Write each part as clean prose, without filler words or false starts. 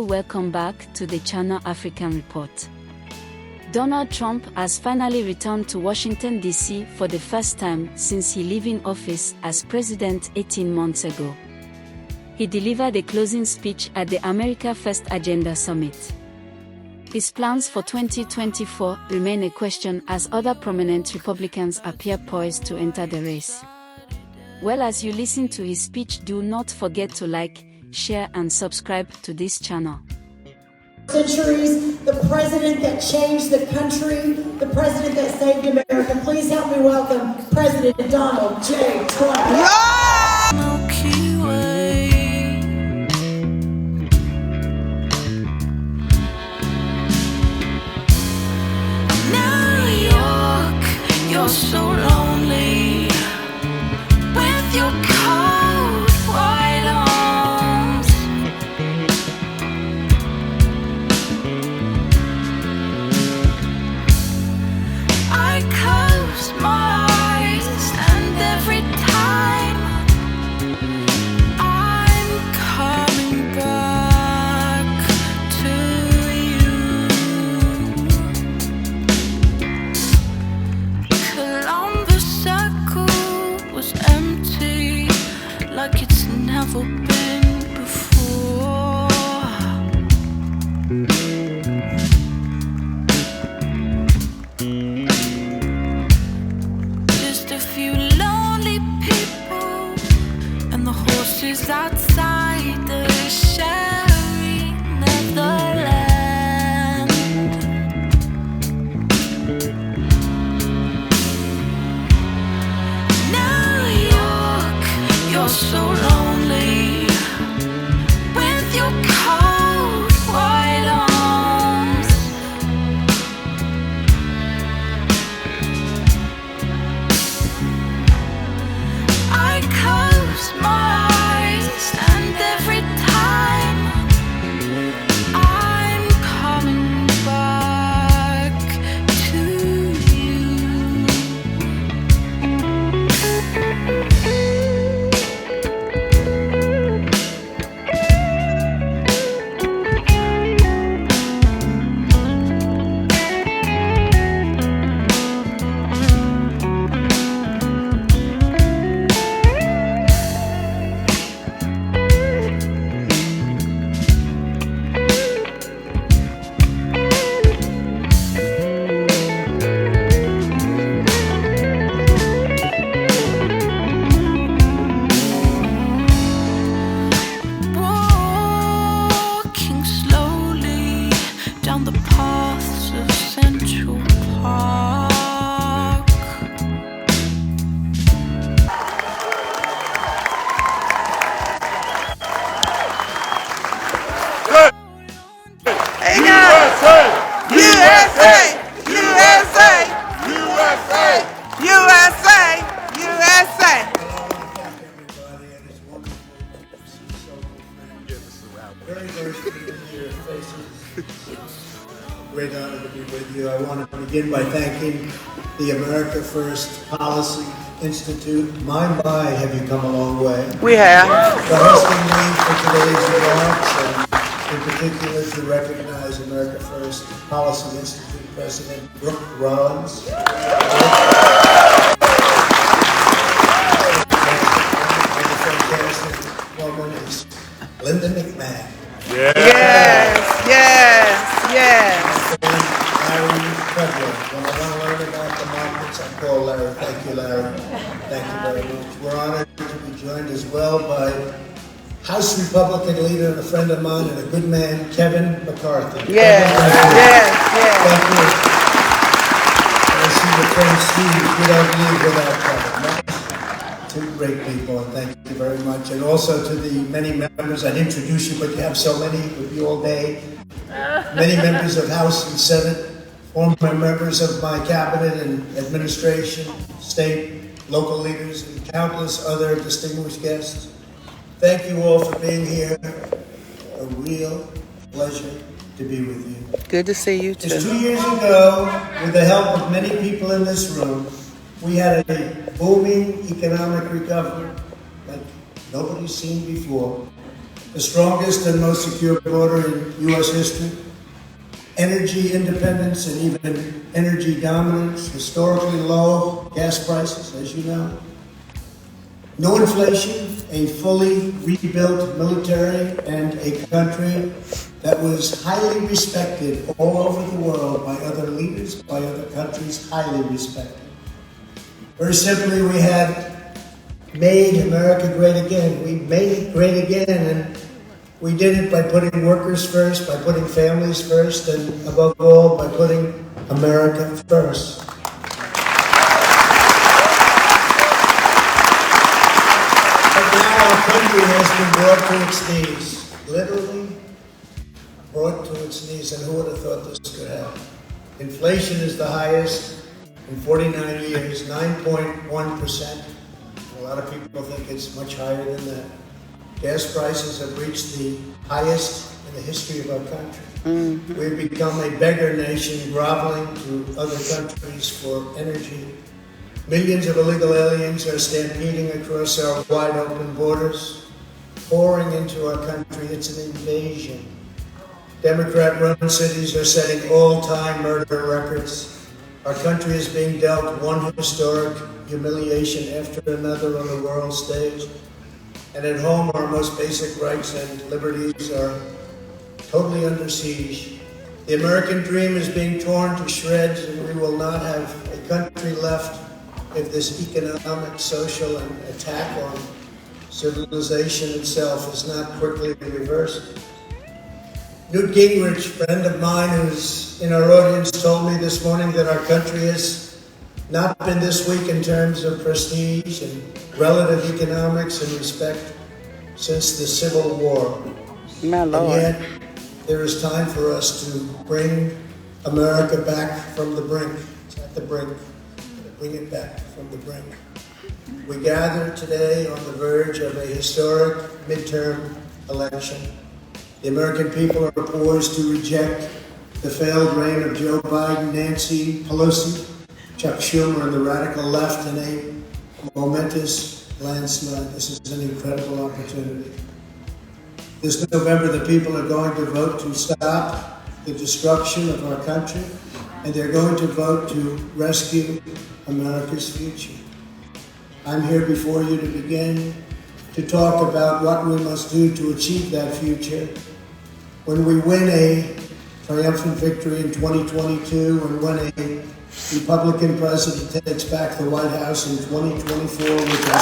welcome back to the Channel African Report. Donald Trump has finally returned to Washington, D.C. for the first time since he leaving office as president 18 months ago. He delivered a closing speech at the America First Agenda Summit. His plans for 2024 remain a question as other prominent Republicans appear poised to enter the race. Well, as you listen to his speech, do not forget to like, share and subscribe to this channel. Centuries, the president that changed the country, the president that saved America. Please help me welcome President Donald J. Trump. You're so lonely with your cold white arms. I close my eyes and every time I'm coming back to you. Columbus Circle was empty like it's never been before. Just a few lonely people and the horses outside the Sherry Netherland. New York, you're so lonely with your cold white arms. I close my eyes and every time I'm coming back to you. Walking slowly down the paths of Central Park. Hey guys! USA! USA! USA! USA! USA! Very, very familiar faces. Great honor to be with you. I want to begin by thanking the America First Policy Institute. My, have you come a long way? We have. For hosting me for today's remarks, and in particular to recognize America First Policy Institute President Brooke Rollins. And the fantastic woman is Linda McMahon. Yes, yes, yes. And Larry Kudlow. When I want to learn about the markets, I call Larry. Thank you, Larry. Thank you very much. We're honored to be joined as well by House Republican leader and a friend of mine and a good man, Kevin McCarthy. Yes, yes, yes. Thank you. And I see your friend Steve. We don't leave without Kevin. Two great people, and thank you very much. And also to the many members, I'd introduce you, but you have so many with you all day. Many members of House and Senate, former members of my cabinet and administration, state, local leaders, and countless other distinguished guests. Thank you all for being here. A real pleasure to be with you. Good to see you Just too. 2 years ago, with the help of many people in this room, we had a booming economic recovery like nobody's seen before. the strongest and most secure border in U.S. history, energy independence and even energy dominance, historically low gas prices, as you know, no inflation, a fully rebuilt military, and a country that was highly respected all over the world by other leaders, by other countries, highly respected. Very simply, we had made America great again. We made it great again, and we did it by putting workers first, by putting families first, and above all, by putting America first. But now our country has been brought to its knees, literally brought to its knees, and who would have thought this could happen? Inflation is the highest in 49 years, 9.1%. A lot of people think it's much higher than that. Gas prices have reached the highest in the history of our country. We've become a beggar nation, groveling to other countries for energy. Millions of illegal aliens are stampeding across our wide open borders, pouring into our country. It's an invasion. Democrat-run cities are setting all-time murder records. Our country is being dealt one historic humiliation after another on the world stage. And at home, our most basic rights and liberties are totally under siege. The American dream is being torn to shreds, and we will not have a country left if this economic, social, and attack on civilization itself is not quickly reversed. Newt Gingrich, friend of mine who's in our audience, told me this morning that our country has not been this weak in terms of prestige and relative economics and respect since the Civil War. My Lord. And yet, there is time for us to bring America back from the brink. It's at the brink. Bring it back from the brink. We gather today on the verge of a historic midterm election. The American people are poised to reject the failed reign of Joe Biden, Nancy Pelosi, Chuck Schumer, and the radical left in a momentous landslide. This is an incredible opportunity. This November, the people are going to vote to stop the destruction of our country, and they're going to vote to rescue America's future. I'm here before you to begin to talk about what we must do to achieve that future. When we win a triumphant victory in 2022, and when a Republican president takes back the White House in 2024, which I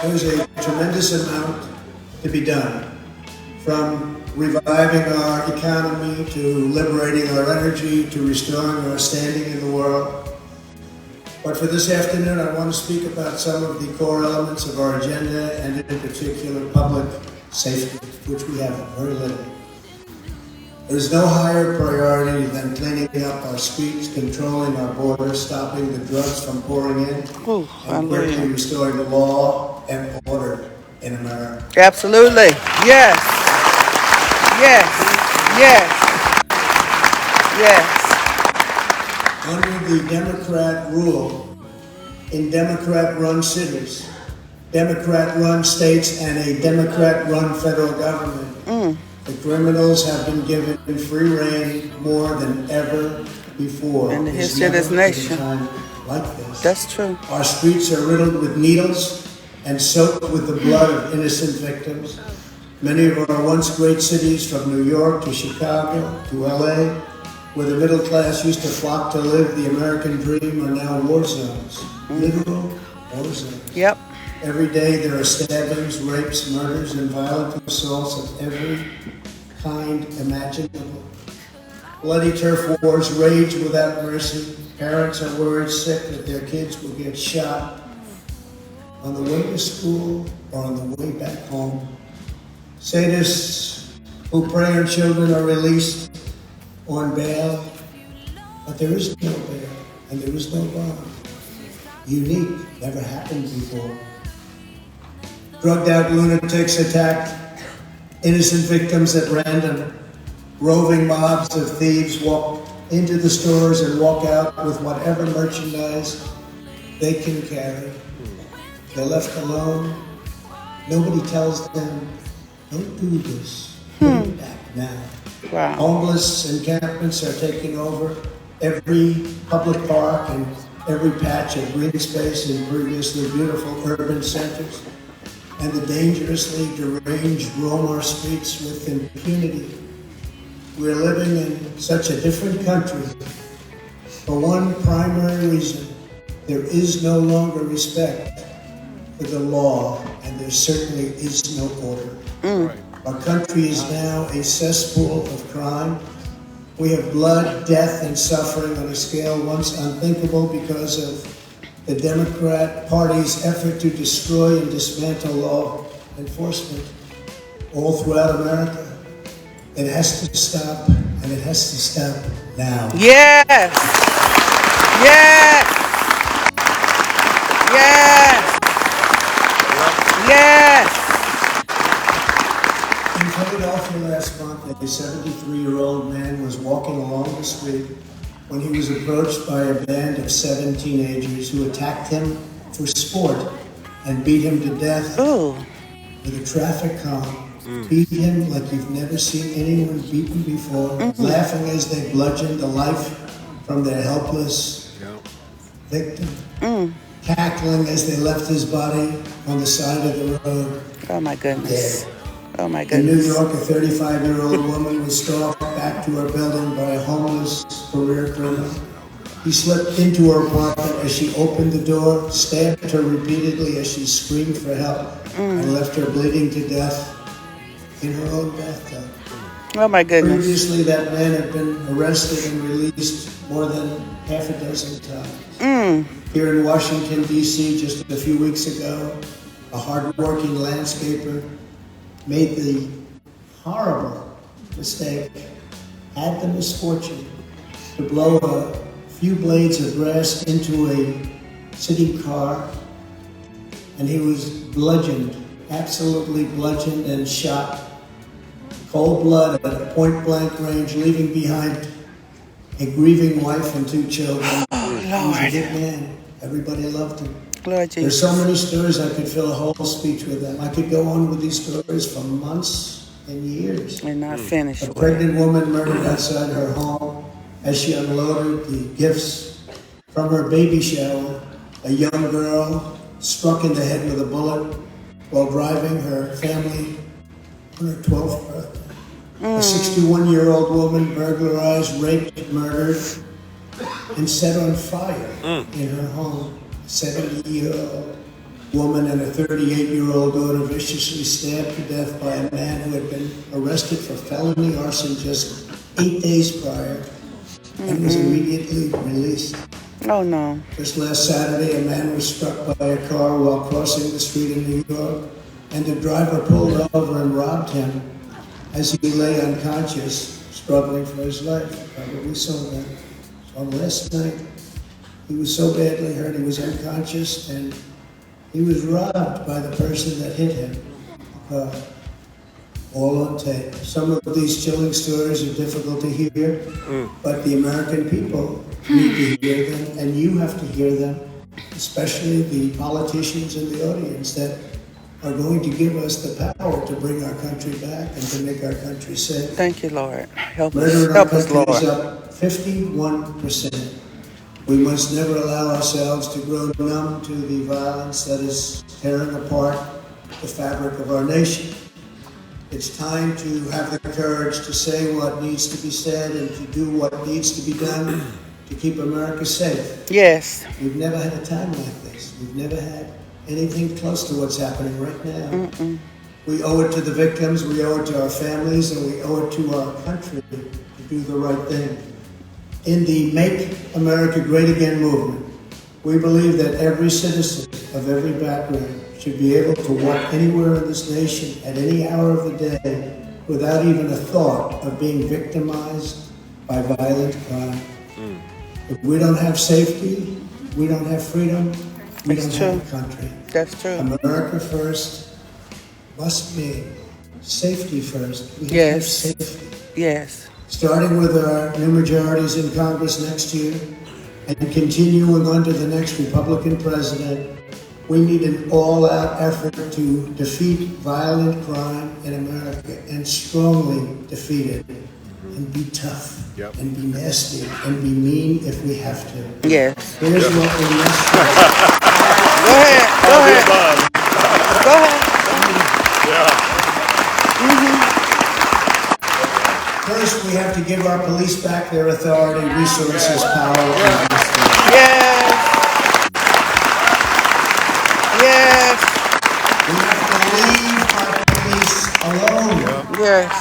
there's a tremendous amount to be done, from reviving our economy to liberating our energy to restoring our standing in the world. But for this afternoon, I want to speak about some of the core elements of our agenda, and in particular, public safety, which we have very little. There's no higher priority than cleaning up our streets, controlling our borders, stopping the drugs from pouring in, and quickly restoring the law and order in America. Absolutely. Yes. Yes. Yes. Yes. Under the Democrat rule, in Democrat-run cities, Democrat-run states, and a Democrat-run federal government, the criminals have been given free rein more than ever before. In the history of this nation. Like this. That's true. Our streets are riddled with needles and soaked with the blood of innocent victims. Many of our once great cities, from New York to Chicago to LA, where the middle class used to flock to live the American dream, are now war zones. Literal war zones. Yep. Every day there are stabbings, rapes, murders, and violent assaults of every kind imaginable. Bloody turf wars rage without mercy. Parents are worried sick that their kids will get shot on the way to school or on the way back home. Sadists who prey on children are released on bail, but there is no bail and there is no bond. Unique, never happened before. Drugged out lunatics attacked Innocent victims at random. Roving mobs of thieves walk into the stores and walk out with whatever merchandise they can carry. They're left alone. Nobody tells them, don't do this. Put it back now. Wow. Homeless encampments are taking over every public park and every patch of green space in previously beautiful urban centers. And the dangerously deranged roam our streets with impunity. We're living in such a different country for one primary reason. There is no longer respect for the law, and there certainly is no order. Our country is now a cesspool of crime. We have blood, death, and suffering on a scale once unthinkable because of the Democrat Party's effort to destroy and dismantle law enforcement all throughout America. It has to stop, and it has to stop now. Yes. Yes. Yes. Yes. In Philadelphia last month, a 73-year-old man was walking along the street when he was approached by a band of 7 teenagers who attacked him for sport and beat him to death Ooh. with a traffic cone. Beat him like you've never seen anyone beaten before, laughing as they bludgeoned the life from their helpless victim, cackling as they left his body on the side of the road. Oh my goodness. Dead. Oh my In New goodness. York, a 35-year-old woman was stalked back to her building by a homeless career criminal. He slipped into her apartment as she opened the door, stabbed her repeatedly as she screamed for help, and left her bleeding to death in her own bathtub. Oh my goodness. Previously, that man had been arrested and released more than half a dozen times. Here in Washington, D.C., just a few weeks ago, a hard-working landscaper made the horrible mistake, had the misfortune to blow a few blades of grass into a city car, and he was bludgeoned, absolutely bludgeoned and shot, cold blood at a point-blank range, leaving behind a grieving wife and 2 children. Oh, He was a Lord. good man. Everybody loved him. Lord There's Jesus. so many stories, I could fill a whole speech with them. I could go on with these stories for months and years. We're not finished A with it. pregnant woman murdered outside her home as she unloaded the gifts from her baby shower. A young girl struck in the head with a bullet while driving her family on her 12th birthday. A 61-year-old woman burglarized, raped, murdered, and set on fire in her home. A 70-year-old woman and a 38-year-old daughter viciously stabbed to death by a man who had been arrested for felony arson just 8 days prior and was immediately released. Oh no. Just last Saturday, a man was struck by a car while crossing the street in New York, and the driver pulled over and robbed him as he lay unconscious, struggling for his life. Probably saw that. So last night, he was so badly hurt, he was unconscious, and he was robbed by the person that hit him. All on tape. Some of these chilling stories are difficult to hear, but the American people need to hear them, and you have to hear them, especially the politicians in the audience that are going to give us the power to bring our country back and to make our country safe. Thank you, Lord. Help Murder us. in our Help us, country is Lord. up 51%. We must never allow ourselves to grow numb to the violence that is tearing apart the fabric of our nation. It's time to have the courage to say what needs to be said and to do what needs to be done to keep America safe. Yes. We've never had a time like this. We've never had anything close to what's happening right now. We owe it to the victims, we owe it to our families, and we owe it to our country to do the right thing. In the Make America Great Again movement, we believe that every citizen of every background should be able to walk anywhere in this nation at any hour of the day without even a thought of being victimized by violent crime. If we don't have safety, we don't have freedom, we It's don't true. have a country. That's true. America first must be safety first. We have Yes. to have safety. Yes. Starting with our new majorities in Congress next year and continuing on to the next Republican president, we need an all-out effort to defeat violent crime in America and strongly defeat it. And be tough, and be nasty, and be mean if we have to. Yes. Here's what we must do. Go ahead. Go ahead. Go ahead. First, we have to give our police back their authority, resources, power, and honesty. Yes. Yes. We have to leave our police alone. Yes.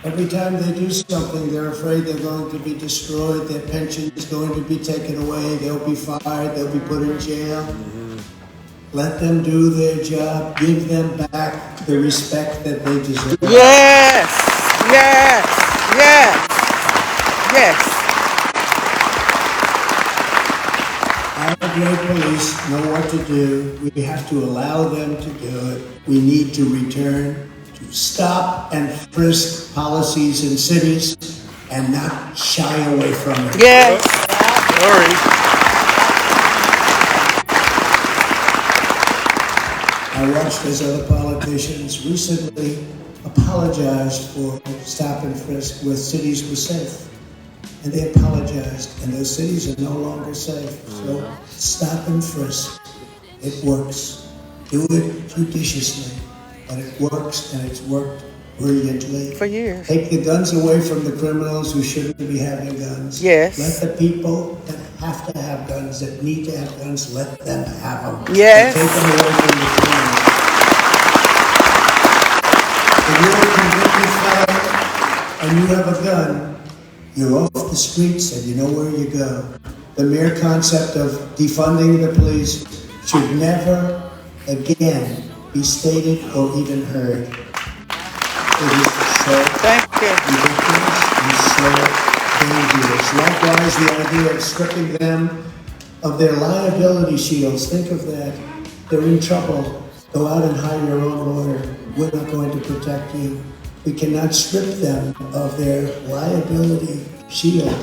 Every time they do something, they're afraid they're going to be destroyed, their pension is going to be taken away, they'll be fired, they'll be put in jail. Let them do their job, give them back the respect that they deserve. Yes. Yes. Yes. Yes. Our great police know what to do. We have to allow them to do it. We need to return to stop and frisk policies in cities and not shy away from it. Yes. I watched as other politicians recently apologized for stop and frisk where cities were safe. And they apologized, and those cities are no longer safe. So stop and frisk. It works. Do it judiciously, but it works, and it's worked brilliantly. For years. Take the guns away from the criminals who shouldn't be having guns. Yes. Let the people that have to have guns, that need to have guns, let them have them. Yes. And take them away from the criminals. If you're a convicted felon and you have a gun, you're off the streets and you know where you go. The mere concept of defunding the police should never again be stated or even heard. It is so Thank you. ridiculous and so dangerous. Likewise, the idea of stripping them of their liability shields. Think of that. They're in trouble. Go out and hire your own lawyer. We're not going to protect you. We cannot strip them of their liability shield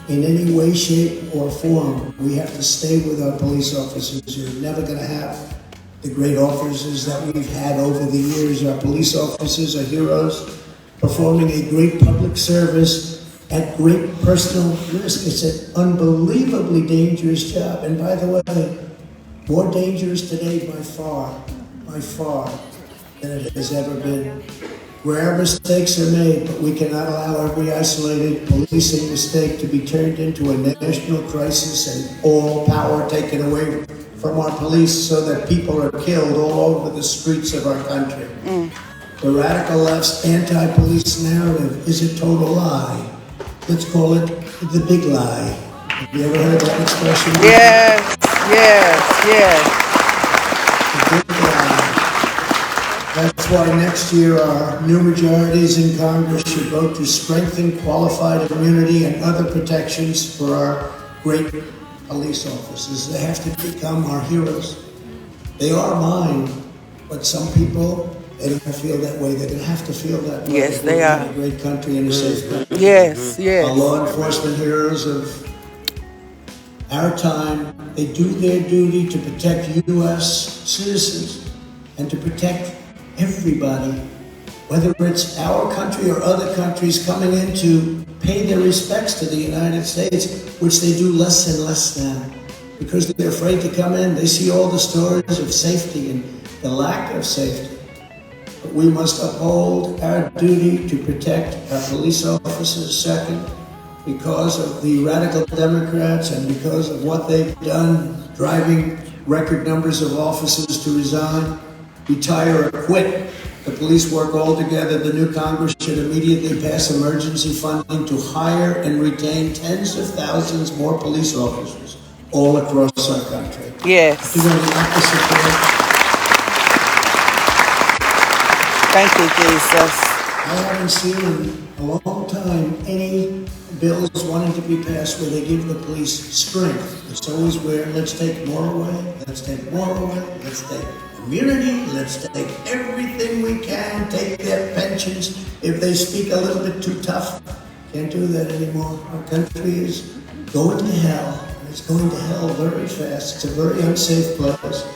in any way, shape, or form. We have to stay with our police officers. You're never going to have the great officers that we've had over the years. Our police officers are heroes, performing a great public service at great personal risk. It's an unbelievably dangerous job. And by the way, more dangerous today by far than it has ever been. Rare mistakes are made, but we cannot allow every isolated policing mistake to be turned into a national crisis and all power taken away from our police so that people are killed all over the streets of our country. The radical left's anti-police narrative is a total lie. Let's call it the big lie. Have you ever heard that expression? Yes. Yes. Yes. The big lie. That's why next year our new majorities in Congress should vote to strengthen qualified immunity and other protections for our great police officers. They have to become our heroes. They are mine, but some people, they don't feel that way. They're going to have to feel that way. Yes, they We're are. in a great country and a safe country. Yes. Our Yes. law enforcement heroes of our time, they do their duty to protect U.S. citizens and to protect everybody, whether it's our country or other countries coming in to pay their respects to the United States, which they do less and less now, because they're afraid to come in. They see all the stories of safety and the lack of safety. But we must uphold our duty to protect our police officers second, because of the radical Democrats and because of what they've done, driving record numbers of officers to resign, retire, or quit the police work altogether. The new Congress should immediately pass emergency funding to hire and retain tens of thousands more police officers all across our country. Yes. You're going to have to support. Thank you, Jesus. I haven't seen in a long time any bills wanting to be passed where they give the police strength. It's always where let's take more away, let's take more away, let's take community. Let's take everything we can, take their pensions. If they speak a little bit too tough, can't do that anymore. Our country is going to hell. It's going to hell very fast. It's a very unsafe place.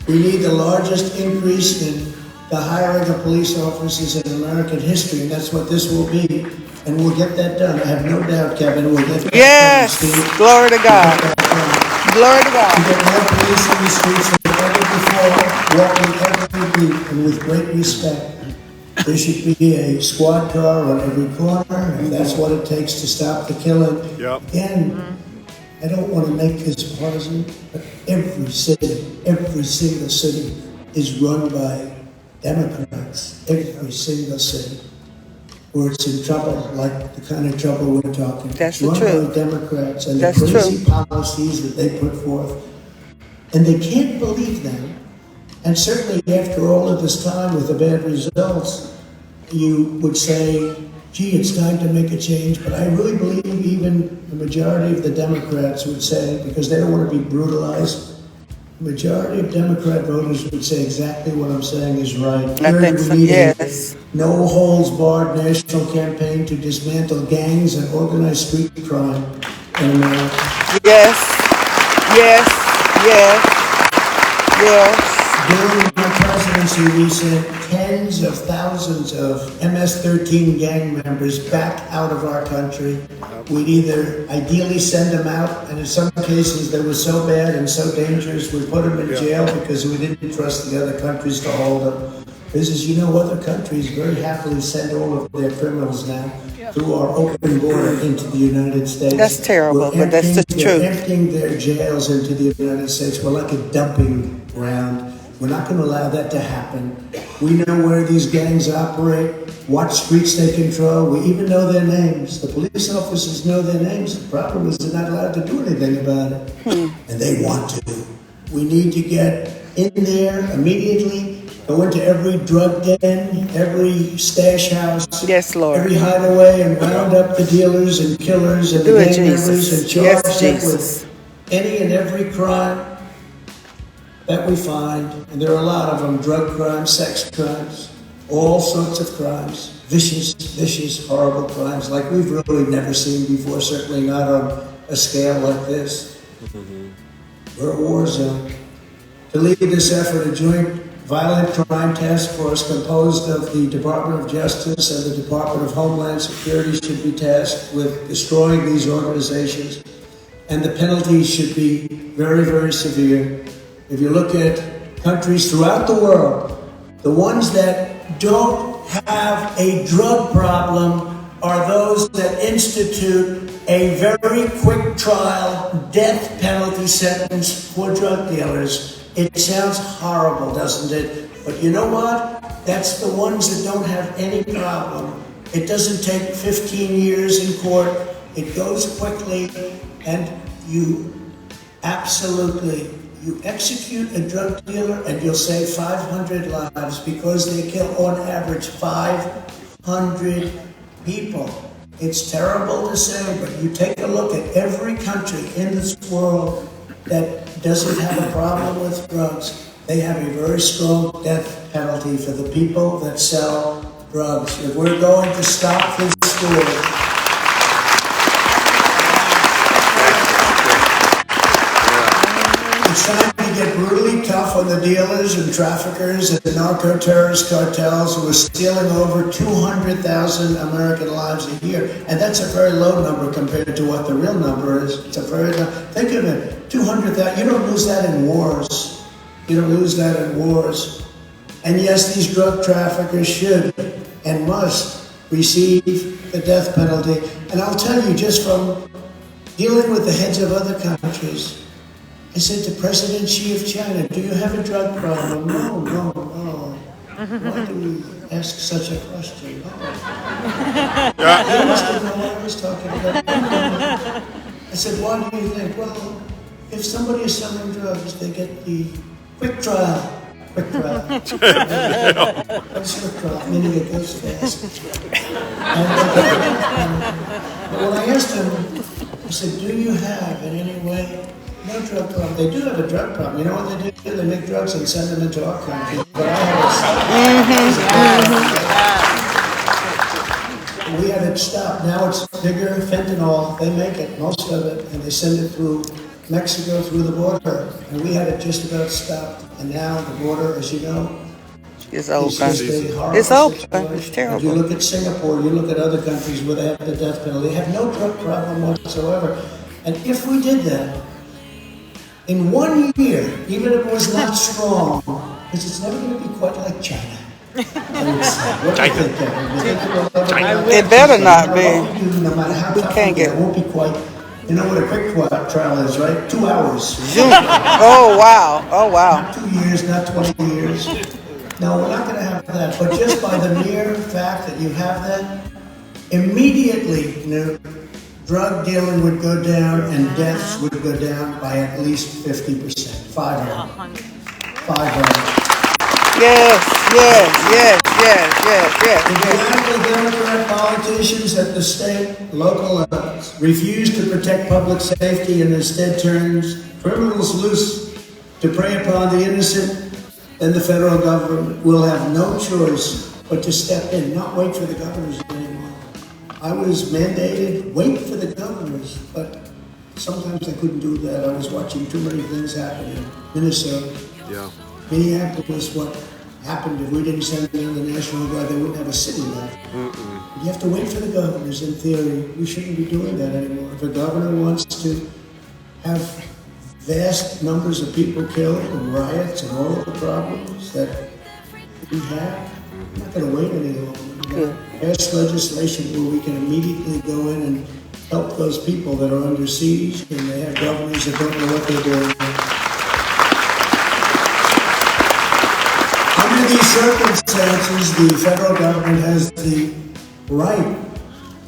We need the largest increase in the hiring of police officers in American history, and that's what this will be. And we'll get that done. I have no doubt, Kevin, we'll get that Yes. done, Steve. Glory to God. We'll get that done. Glory to To God. get more police in the streets than ever before, walking every beat and with great respect. There should be a squad car on every corner, and that's what it takes to stop the killing. Yep. Again, I don't want to make this partisan, but every city, every single city is run by Democrats. Every single city. Where it's in trouble, like the kind of trouble we're talking. That's It's the run truth. by Democrats and That's the crazy true. policies that they put forth. And they can't believe them. And certainly after all of this time with the bad results, you would say, gee, it's time to make a change. But I really believe even the majority of the Democrats would say, because they don't want to be brutalized, the majority of Democrat voters would say exactly what I'm saying is right. I Third, think we so, need a yes. no-holds-barred national campaign to dismantle gangs and organized street crime in America. Yes. Yes. Yes. Yes. During my presidency, we sent tens of thousands of MS-13 gang members back out of our country. We'd either ideally send them out, and in some cases they were so bad and so dangerous, we put them in jail because we didn't trust the other countries to hold them. This is, you know, other countries very happily send all of their criminals now through our open border into the United States. That's terrible, We're but that's the emptying- they're truth. emptying their jails into the United States. We're like a dumping ground. We're not going to allow that to happen. We know where these gangs operate, what streets they control. We even know their names. The police officers know their names. The problem is they're not allowed to do anything about it. And they want to. We need to get in there immediately, go into every drug den, every stash house, Yes, Lord. every hideaway, and round up the dealers and killers and Do the it, gang members Jesus. and charge Yes, them Jesus. with any and every crime that we find, and there are a lot of them, drug crimes, sex crimes, all sorts of crimes, vicious, horrible crimes like we've really never seen before, certainly not on a scale like this. We're a war zone. To lead this effort, a joint violent crime task force composed of the Department of Justice and the Department of Homeland Security should be tasked with destroying these organizations, and the penalties should be very, very severe. If you look at countries throughout the world, the ones that don't have a drug problem are those that institute a very quick trial, death penalty sentence for drug dealers. It sounds horrible, doesn't it? But you know what? That's the ones that don't have any problem. It doesn't take 15 years in court. It goes quickly, and you execute a drug dealer and you'll save 500 lives because they kill on average 500 people. It's terrible to say, but you take a look at every country in this world that doesn't have a problem with drugs. They have a very strong death penalty for the people that sell drugs. If we're going to stop this scourge, it's time to get brutally tough on the dealers and traffickers and the narco-terrorist cartels who are stealing over 200,000 American lives a year. And that's a very low number compared to what the real number is. It's a very low. Think of it, 200,000. You don't lose that in wars. You don't lose that in wars. And yes, these drug traffickers should and must receive the death penalty. And I'll tell you, just from dealing with the heads of other countries, I said to President Xi of China, do you have a drug problem? No. Why do we ask such a question? No. He must have known what I was talking about. I said, why do you think? Well, if somebody is selling drugs, they get the quick trial. What's quick trial? Meaning it goes fast. But when I asked him, I said, do you have in any way No drug problem. They do have a drug problem. You know what they do? They make drugs and send them into our country. But I had we had it stopped. Now it's bigger fentanyl. They make it, most of it, and they send it through Mexico, through the border. And we had it just about stopped. And now the border, as you know, It's open. just a horrible It's open. situation. It's If you terrible. look at Singapore, you look at other countries where they have the death penalty, they have no drug problem whatsoever. And if we did that, in 1 year, even if it was not strong, because it's never going to be quite like China. What do you think, Kevin? You think it will ever be? It better not be. No matter how tough can't we get- it won't be quite. You know what a quick trial is, right? 2 hours. Oh wow. Oh wow. Not 2 years, not 20 years. No, we're not going to have that. But just by the mere fact that you have that, immediately, drug dealing would go down and deaths would go down by at least 50%. 500. 500. Yes. Yes. If you have the Democrat politicians at the state, local levels refuse to protect public safety and instead turns criminals loose to prey upon the innocent, then the federal government will have no choice but to step in, not wait for the governors anymore. I was mandated, wait for the governors, but sometimes I couldn't do that. I was watching too many things happen in Minnesota. Yeah. Minneapolis, what happened if we didn't send in the National Guard, they wouldn't have a city left. You have to wait for the governors, in theory. We shouldn't be doing that anymore. If a governor wants to have vast numbers of people killed and riots and all of the problems that we have, we're not going to wait any longer. We're going to pass legislation where we can immediately go in and help those people that are under siege and they have governors that don't know what they're doing. Under these circumstances, the federal government has the right,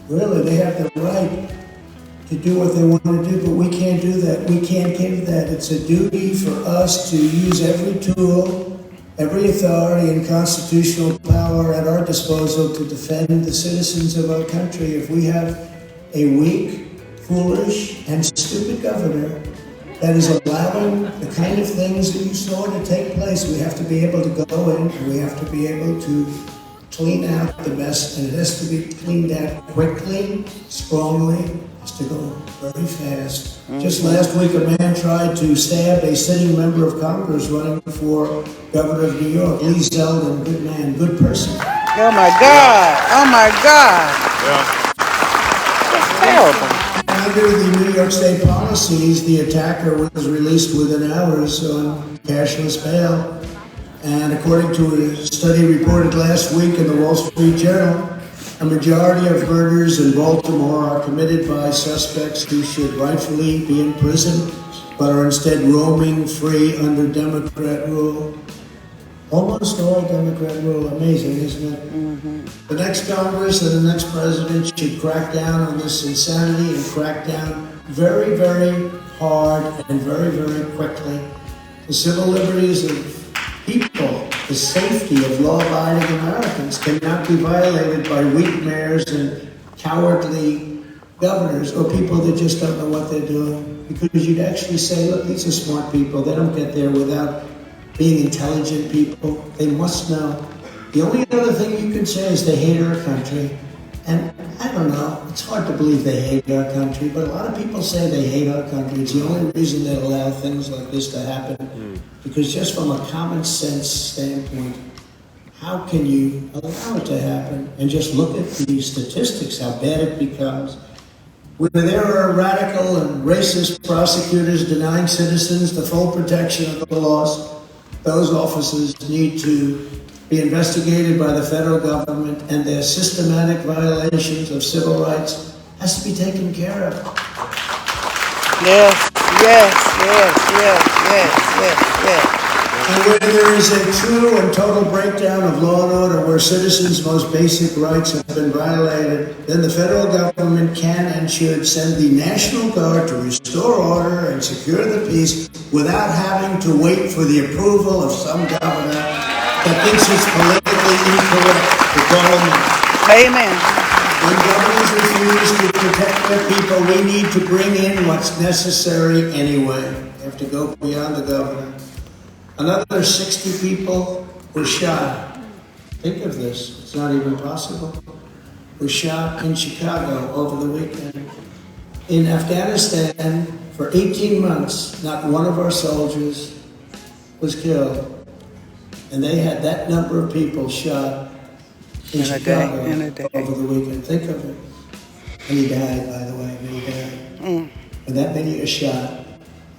really, they have the right to do what they want to do, but we can't do that. We can't give that. It's a duty for us to use every tool, every authority and constitutional power at our disposal to defend the citizens of our country. If we have a weak, foolish, and stupid governor that is allowing the kind of things that you saw to take place, we have to be able to go in and we have to be able to clean out the mess, and it has to be cleaned out quickly, strongly. It has to go very fast. Just last week, a man tried to stab a sitting member of Congress running for governor of New York, Lee Zeldin. Good man, good person. Oh my God. Oh my God. That's terrible. Under the New York State policies, the attacker was released within hours on cashless bail. And according to a study reported last week in the Wall Street Journal, a majority of murders in Baltimore are committed by suspects who should rightfully be in prison, but are instead roaming free under Democrat rule. Almost all Democrat rule. Amazing, isn't it? The next Congress and the next president should crack down on this insanity and crack down very, very hard and very, very quickly. The civil liberties of people, the safety of law-abiding Americans cannot be violated by weak mayors and cowardly governors or people that just don't know what they're doing. Because you'd actually say, look, these are smart people. They don't get there without being intelligent people. They must know. The only other thing you can say is they hate our country. And I don't know, it's hard to believe they hate our country, but a lot of people say they hate our country. It's the only reason they allow things like this to happen. Because just from a common sense standpoint, how can you allow it to happen? And just look at the statistics, how bad it becomes. Where there are radical and racist prosecutors denying citizens the full protection of the laws, those officers need to be investigated by the federal government, and their systematic violations of civil rights has to be taken care of. Yes. And where there is a true and total breakdown of law and order, where citizens' most basic rights have been violated, then the federal government can and should send the National Guard to restore order and secure the peace without having to wait for the approval of some governor that thinks it's politically incorrect to go. Amen. When governors refuse to protect their people, we need to bring in what's necessary anyway. We have to go beyond the governor. Another 60 people were shot. Think of this, it's not even possible. Were shot in Chicago over the weekend. In Afghanistan, for 18 months, not one of our soldiers was killed. And they had that number of people shot in Chicago over the weekend. Think of it. And he died, by the way, and he died. When that many are shot,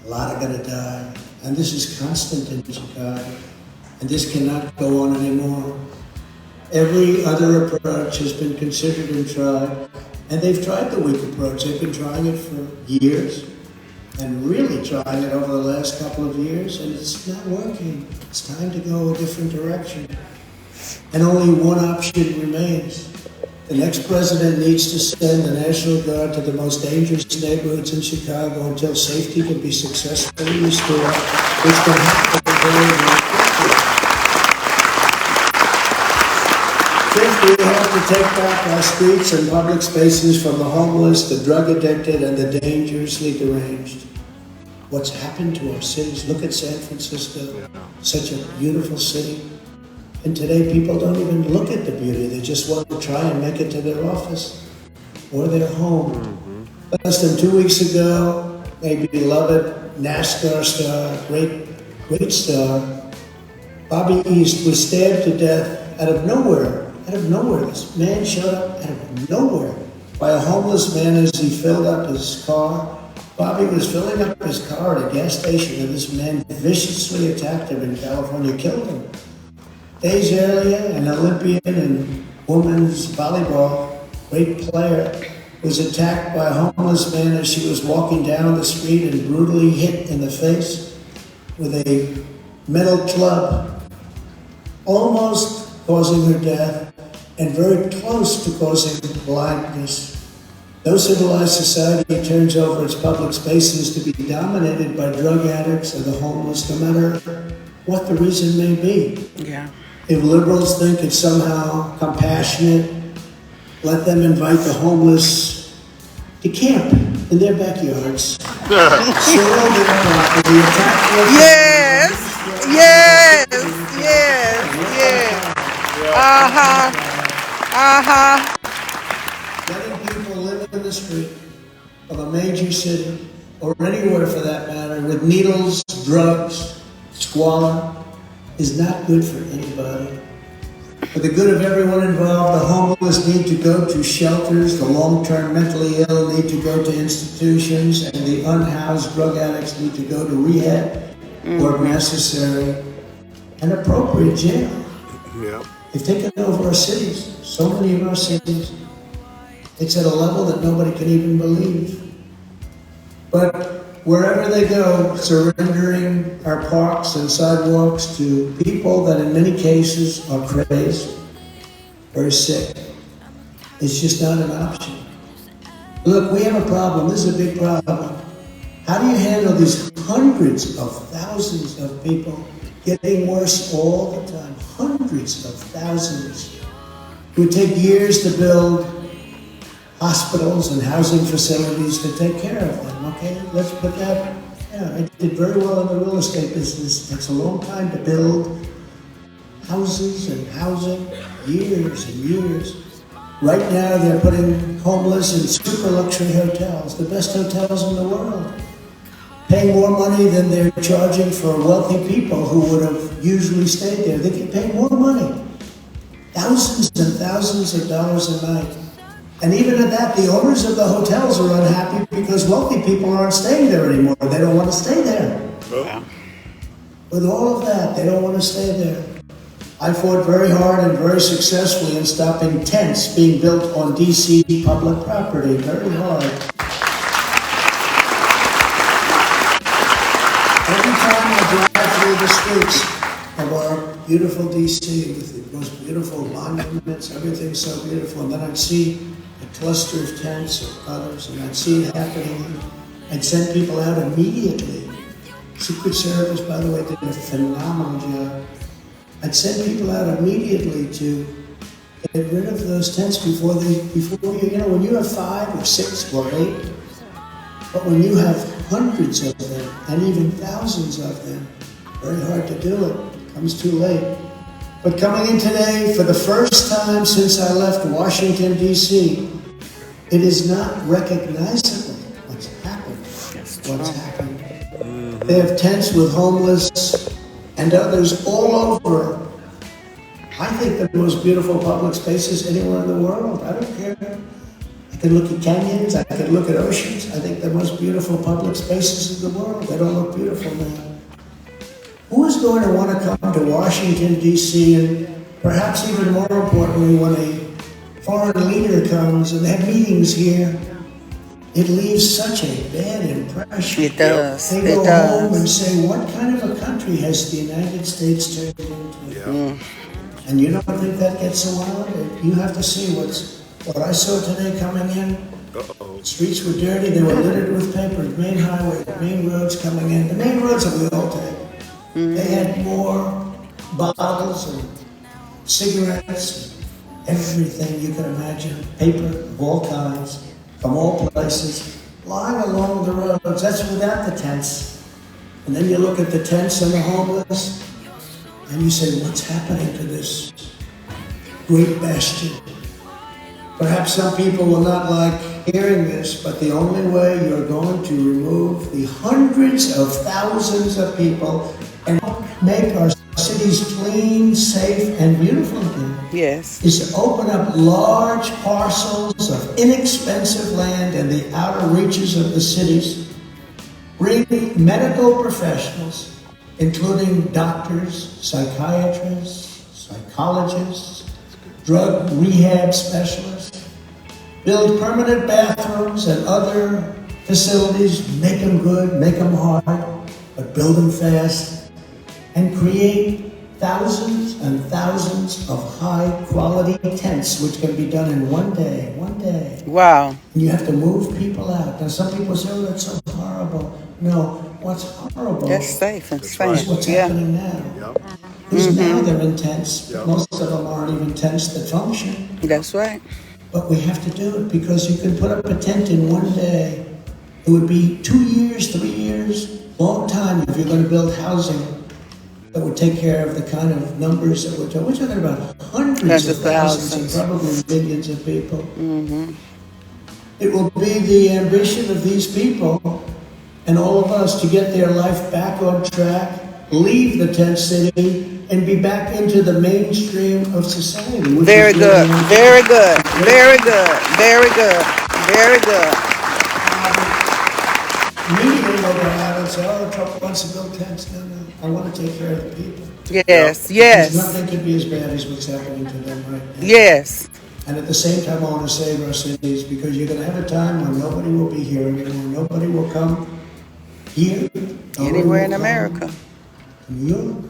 a lot are gonna die. And this is constant in Chicago. And this cannot go on anymore. Every other approach has been considered and tried. And they've tried the weak approach. They've been trying it for years. And really trying it over the last couple of years. And it's not working. It's time to go a different direction. And only one option remains. The next president needs to send the National Guard to the most dangerous neighborhoods in Chicago until safety can be successfully restored, which can happen very, very quickly. Fifth, we have to take back our streets and public spaces from the homeless, the drug addicted, and the dangerously deranged. What's happened to our cities? Look at San Francisco, such a beautiful city. And today people don't even look at the beauty. They just want to try and make it to their office or their home. Less than 2 weeks ago, a beloved NASCAR star, great star, Bobby East, was stabbed to death out of nowhere. Out of nowhere. This man showed up out of nowhere by a homeless man as he filled up his car. Bobby was filling up his car at a gas station and this man viciously attacked him in California, killed him. Days earlier, an Olympian in women's volleyball, great player, was attacked by a homeless man as she was walking down the street and brutally hit in the face with a metal club, almost causing her death and very close to causing blindness. No civilized society turns over its public spaces to be dominated by drug addicts or the homeless, no matter what the reason may be. Yeah. If liberals think it's somehow compassionate, let them invite the homeless to camp in their backyards. Soil their property, attack their Yes, yes, yes, yes. Letting people live in the street of a major city, or anywhere for that matter, with needles, drugs, squalor, is not good for anybody. For the good of everyone involved, the homeless need to go to shelters, the long-term mentally ill need to go to institutions, and the unhoused drug addicts need to go to rehab, or if necessary, an appropriate jail. They've taken over our cities, so many of our cities. It's at a level that nobody can even believe. But wherever they go, surrendering our parks and sidewalks to people that in many cases are crazed or sick, it's just not an option. Look, we have a problem. This is a big problem. How do you handle these hundreds of thousands of people getting worse all the time? Hundreds of thousands. It would take years to build hospitals and housing facilities to take care of them, okay? Let's put that, I did very well in the real estate business. It takes a long time to build houses and housing, years and years. Right now, they're putting homeless in super luxury hotels, the best hotels in the world, paying more money than they're charging for wealthy people who would have usually stayed there. They can pay more money, thousands and thousands of dollars a night. And even at that, the owners of the hotels are unhappy because wealthy people aren't staying there anymore. They don't want to stay there. With all of that, they don't want to stay there. I fought very hard and very successfully in stopping tents being built on DC public property. Very hard. Every time I drive through the streets of our beautiful DC with the most beautiful monuments, everything's so beautiful, and then I'd see a cluster of tents or others, and I'd see it happening. I'd send people out immediately. Secret Service, by the way, did a phenomenal job. I'd send people out immediately to get rid of those tents before you know, when you have 5 or 6 or 8, but when you have hundreds of them and even thousands of them, very hard to do it. Comes too late. But coming in today, for the first time since I left Washington, D.C., it is not recognizable what's happened. What's happened. They have tents with homeless and others all over. I think the most beautiful public spaces anywhere in the world. I don't care. I could look at canyons, I could look at oceans. I think the most beautiful public spaces in the world. They don't look beautiful now. Who is going to want to come to Washington, D.C., and perhaps even more importantly, when a foreign leader comes and they have meetings here, it leaves such a bad impression. It does. They go home and say, what kind of a country has the United States turned into? And you don't think that gets allowed? You have to see what I saw today coming in. Streets were dirty, they were littered with paper. Main highway, main roads coming in. The main roads that we all take. They had more bottles and cigarettes, everything you can imagine, paper of all kinds, from all places, lying along the roads. That's without the tents. And then you look at the tents and the homeless, and you say, what's happening to this great bastion? Perhaps some people will not like hearing this, but the only way you're going to remove the hundreds of thousands of people and make our cities clean, safe, and beautiful again is to open up large parcels of inexpensive land in the outer reaches of the cities, bring medical professionals, including doctors, psychiatrists, psychologists, drug rehab specialists, build permanent bathrooms and other facilities, make them good, make them hard, but build them fast, and create thousands and thousands of high-quality tents, which can be done in one day. Wow. And you have to move people out. Now, some people say, oh, that's so horrible. No, what's horrible That's safe and sane. is what's happening now. Because now they're in tents. Most of them aren't even tents that function. That's right. But we have to do it because you can put up a tent in one day. It would be 2 years, 3 years, long time if you're going to build housing that would take care of the kind of numbers that we're talking about. Hundreds of thousands and probably millions of people. It will be the ambition of these people and all of us to get their life back on track, leave the tent city, and be back into the mainstream of society. Very good, very good, very good, very good, very good. Media will go out and say, oh, Trump wants to build tents. No, I want to take care of the people. Yes, Because yes, nothing could be as bad as what's happening to them right now. yes. And at the same time, I want to save our cities because you're going to have a time when nobody will be here anymore. Nobody will come here. Anywhere in America. New York,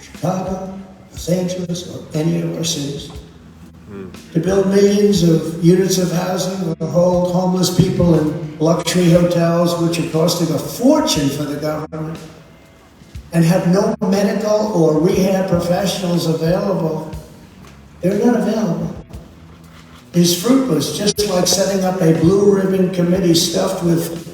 Chicago, Los Angeles, or any of our cities. To build millions of units of housing, to hold homeless people in luxury hotels, which are costing a fortune for the government, and have no medical or rehab professionals available. They're not available. Is fruitless, just like setting up a blue ribbon committee stuffed with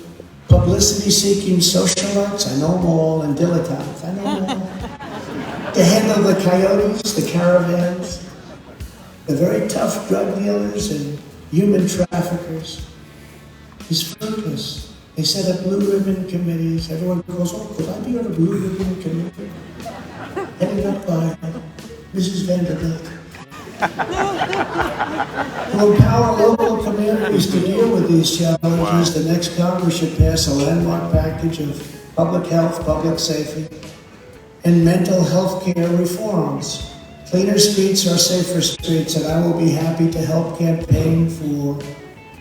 publicity-seeking socialites, I know them all, and dilettantes, I know them all, to handle the coyotes, the caravans, the very tough drug dealers and human traffickers. Is fruitless. They set up blue ribbon committees. Everyone goes, oh, could I be on a blue ribbon committee? Headed up by Mrs. Vanderbilt. To empower local communities to deal with these challenges, the next Congress should pass a landmark package of public health, public safety, and mental health care reforms. Cleaner streets are safer streets, and I will be happy to help campaign for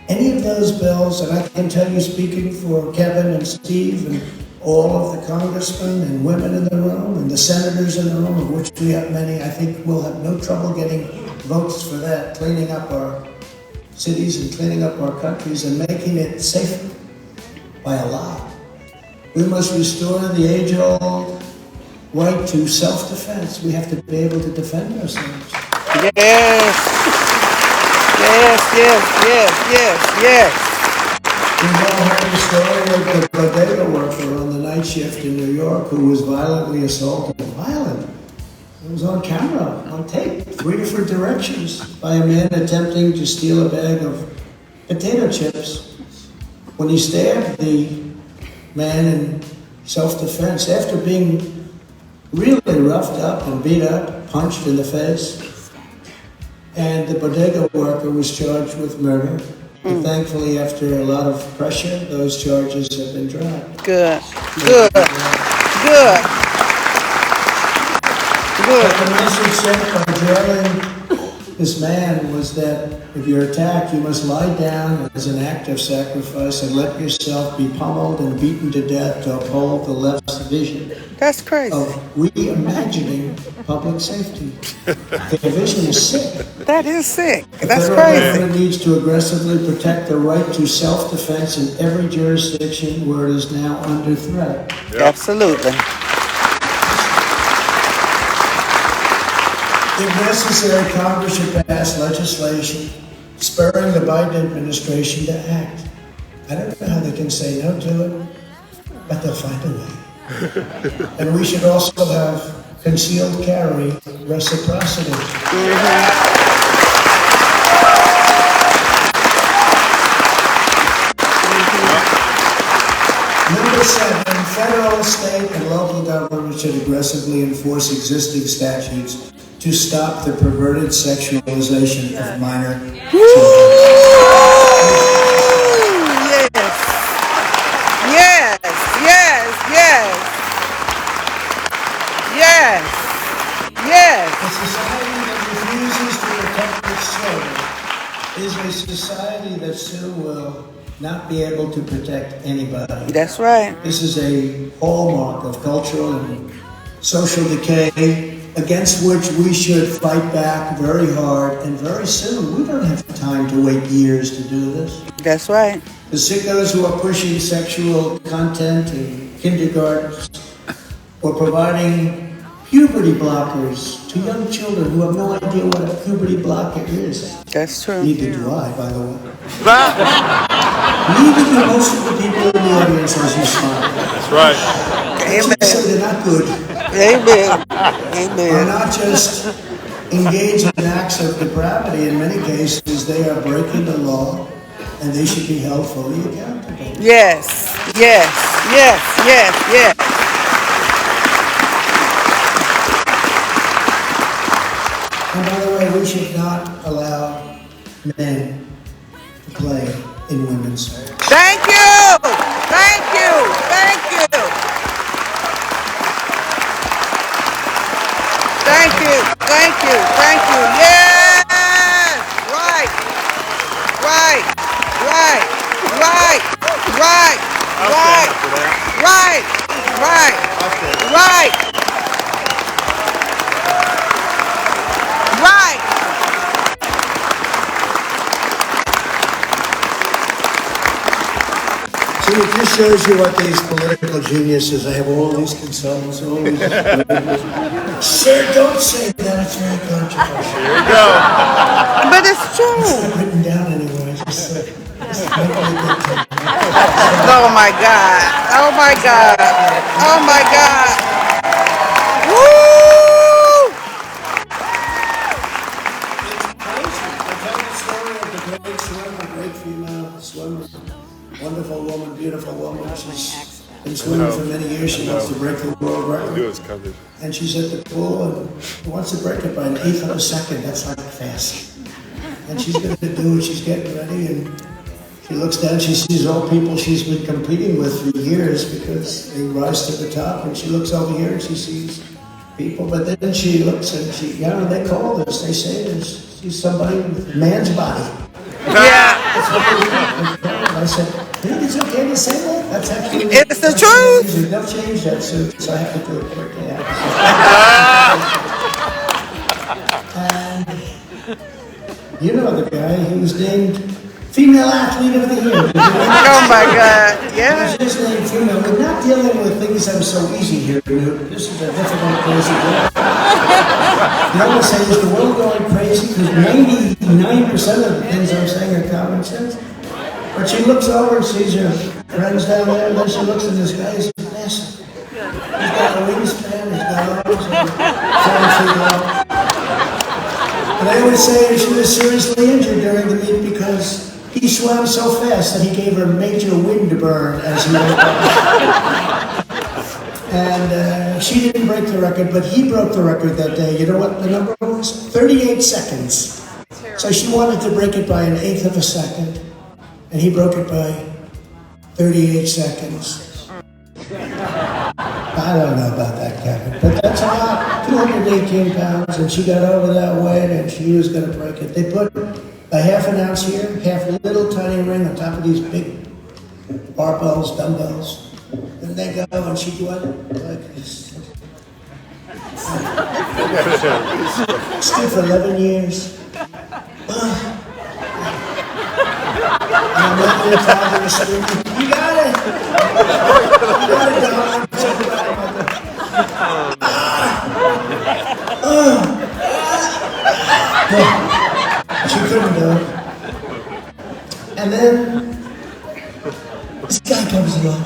any of those bills. And I can tell you, speaking for Kevin and Steve and all of the congressmen and women in the room and the senators in the room, of which we have many, I think we'll have no trouble getting votes for that, cleaning up our cities and cleaning up our countries and making it safer by a lot. We must restore the age-old right to self-defense. We have to be able to defend ourselves. Yes. Yes, yes, yes, yes, yes. We've all heard the story of the bodega worker on the night shift in New York who was violently assaulted. Violent. It was on camera, on tape, 3 different directions by a man attempting to steal a bag of potato chips. When he stabbed the man in self-defense, after being really roughed up and beat up, punched in the face, and the bodega worker was charged with murder. And thankfully, after a lot of pressure, those charges have been dropped. Good, good, good, good. But the message sent by jailing this man was that if you're attacked, you must lie down as an act of sacrifice and let yourself be pummeled and beaten to death to uphold the left's vision That's crazy. of reimagining public safety. Their vision is sick. That is sick. The That's federal crazy. government needs to aggressively protect the right to self-defense in every jurisdiction where it is now under threat. Absolutely. If necessary, Congress should pass legislation spurring the Biden administration to act. I don't know how they can say no to it, but they'll find a way. And we should also have concealed carry reciprocity. Number 7, federal, state, and local governments should aggressively enforce existing statutes to stop the perverted sexualization of minor children. Yes. Yes, yes, yes. Yes. Yes. A society that refuses to protect its children is a society that soon will not be able to protect anybody. That's right. This is a hallmark of cultural and social decay against which we should fight back very hard and very soon. We don't have time to wait years to do this. That's right. The sickos who are pushing sexual content in kindergartens or providing puberty blockers to young children who have no idea what a puberty blocker is. That's true. Neither do I, by the way. Neither do most of the people in the audience as you smile. That's right. Amen. So they're not good. Amen. They're Amen. not just engaged in acts of depravity. In many cases, they are breaking the law, and they should be held fully accountable. Yes. Yes. Yes. Yes. Yes. And by the way, we should not allow men to play in women's sports. Thank you. Thank you. Thank you. Thank you. Thank you. Thank you. Yes. Right. Right. Right. Right. Right. Right. Right. Right. Right. Right. See, it just shows you what these political geniuses, I have all these consultants, all these... Sir, don't say that, it's very controversial. Here we go. But it's true. It's not written down anywhere, just make me think. Oh my God. Oh my God. Oh my God. Woo! The great swimmer, great female swimmer, wonderful woman, beautiful woman. She's been swimming for many years. She wants to break the world I knew it record. was covered. And she's at the pool and wants to break it by an eighth of a second. That's like fast. And she's going to do it. She's getting ready and she looks down. She sees all people she's been competing with for years because they rise to the top. And she looks over here and she sees people. But then she looks and they call this. They say this. She's somebody with a man's body. Yeah. I said, I think it's okay to say that. That's actually... It's the truth. They'll change that soon, so I have to do it quickly. And you know the guy, he was named Female athlete of the year. Oh my God. Yeah. His name, female. We're not dealing with things that are so easy here, Newt. This is a difficult, crazy job. You know what I'm saying? Is the world going crazy? Because 99% of the things I'm saying are common sense. But she looks over and sees her friends down there, and then she looks at this guy, he's massive. He's got a wingspan, he's got arms, and 7 feet long. And I always say she was seriously injured during the meet because he swam so fast that he gave her major wind burn as he went up. And she didn't break the record, but he broke the record that day. You know what the number was? 38 seconds. So she wanted to break it by an eighth of a second, and he broke it by 38 seconds. I don't know about that, Kevin, but that's about 218 pounds, and she got over that weight, and she was going to break it. They put a half an ounce here, half a little tiny ring on top of these big barbells, dumbbells. And they go, and she went like this. Stood for 11 years. And I'm looking at father and screaming, you got it! You got it, Donald. She couldn't do it. And then this guy comes along.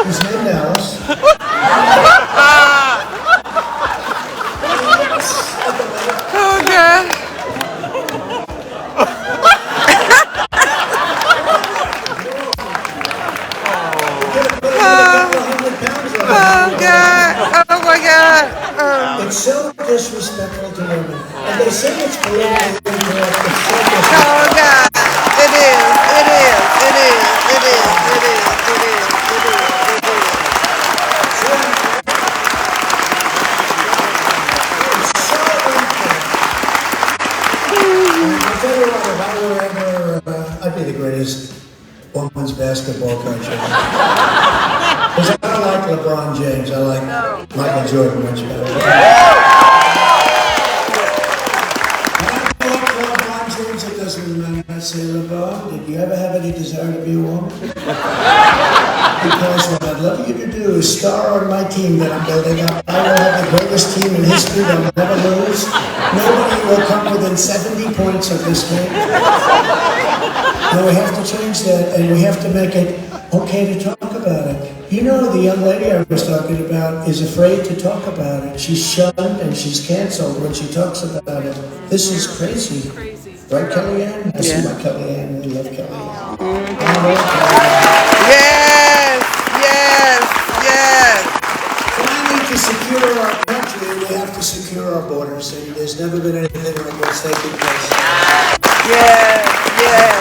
His name Dallas. Oh God. Oh God. Oh my God. It's so disrespectful to women. And they say it's politically incorrect. Oh God. It is. It is. It is. It is. It is. It is. It is. It is. I'll tell you what, if I were ever, I'd be the greatest women's basketball coach ever. Because I don't like LeBron James, I like Michael Jordan much better. LeBron James, it doesn't matter. I say, LeBron, did you ever have any desire to be a woman? Because what I'd love you to do is star on my team that I'm building up. I will have the greatest team in history that will never lose. Nobody will come within 70 points of this game. And we have to change that, and we have to make it okay to talk about it. You know, the young lady I was talking about is afraid to talk about it. She's shunned and she's canceled when she talks about it. This is crazy. Right, Kellyanne? I see my Kellyanne. I love Kellyanne. Yes. Yes. Yes. Finally, to secure our country, we have to secure our borders. And there's never been anything like what's taking place. Yes. Yes.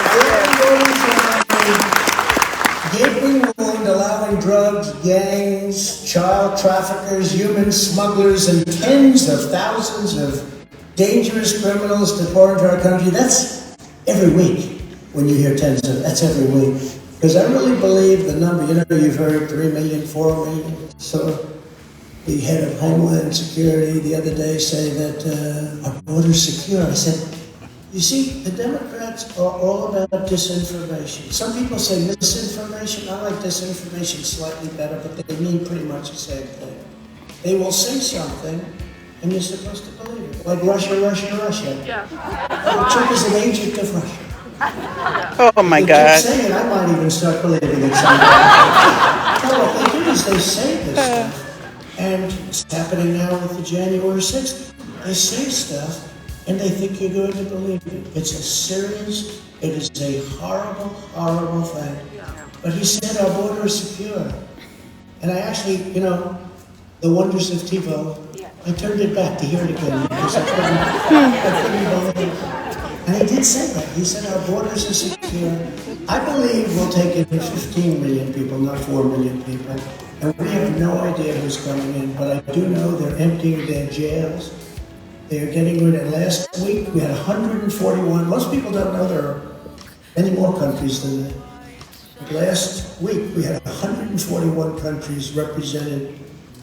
Gaping wound, allowing drugs, gangs, child traffickers, human smugglers, and tens of thousands of dangerous criminals to pour into our country. That's every week when you hear that's every week. Because I really believe the number, you know, you've heard 3 million, 4 million. So the head of Homeland Security the other day say that our border's secure. I said, you see, the Democrats are all about disinformation. Some people say misinformation. I like disinformation slightly better, but they mean pretty much the same thing. They will say something, and you're supposed to believe it. Like Russia, Russia, Russia. Yeah. Trump is an agent of Russia. Oh my They God. keep saying it, I might even start believing it someday. So what they do is they say this stuff, and it's happening now with the January 6th. They say stuff, and they think you're going to believe it. It's a serious, it is a horrible, horrible thing. But he said our border is secure. And I actually, you know, the wonders of TiVo, I turned it back to hear it again because I couldn't believe it. And he did say that. He said our borders are secure. I believe we'll take in 15 million people, not 4 million people. And we have no idea who's coming in, but I do know they're emptying their jails. They're getting rid of, last week we had 141. Most people don't know there are many more countries than that. But last week we had 141 countries represented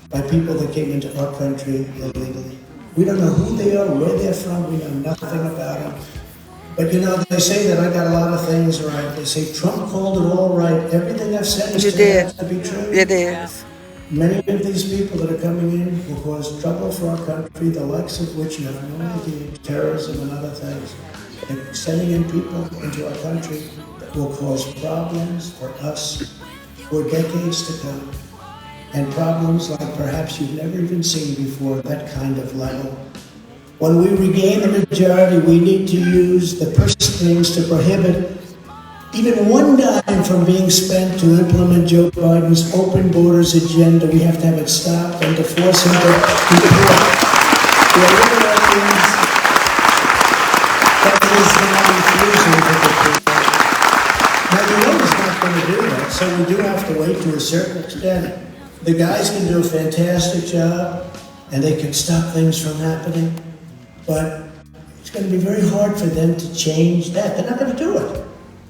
by people that came into our country illegally. We don't know who they are, where they're from, we know nothing about them. But they say that I got a lot of things right. They say Trump called it all right. Everything I've said is You turned did. out to be true. It is. Many of these people that are coming in will cause trouble for our country, the likes of which you have no idea, terrorism and other things. They're sending in people into our country that will cause problems for us for decades to come. And problems like perhaps you've never even seen before, that kind of level. When we regain the majority, we need to use the purse strings to prohibit even one dime from being spent to implement Joe Biden's open borders agenda. We have to have it stopped and to force him to deport the Iranians that he is now refusing to deport. Now, he's not going to do that, so we do have to wait to a certain extent. The guys can do a fantastic job, and they can stop things from happening, but it's going to be very hard for them to change that. They're not going to do it.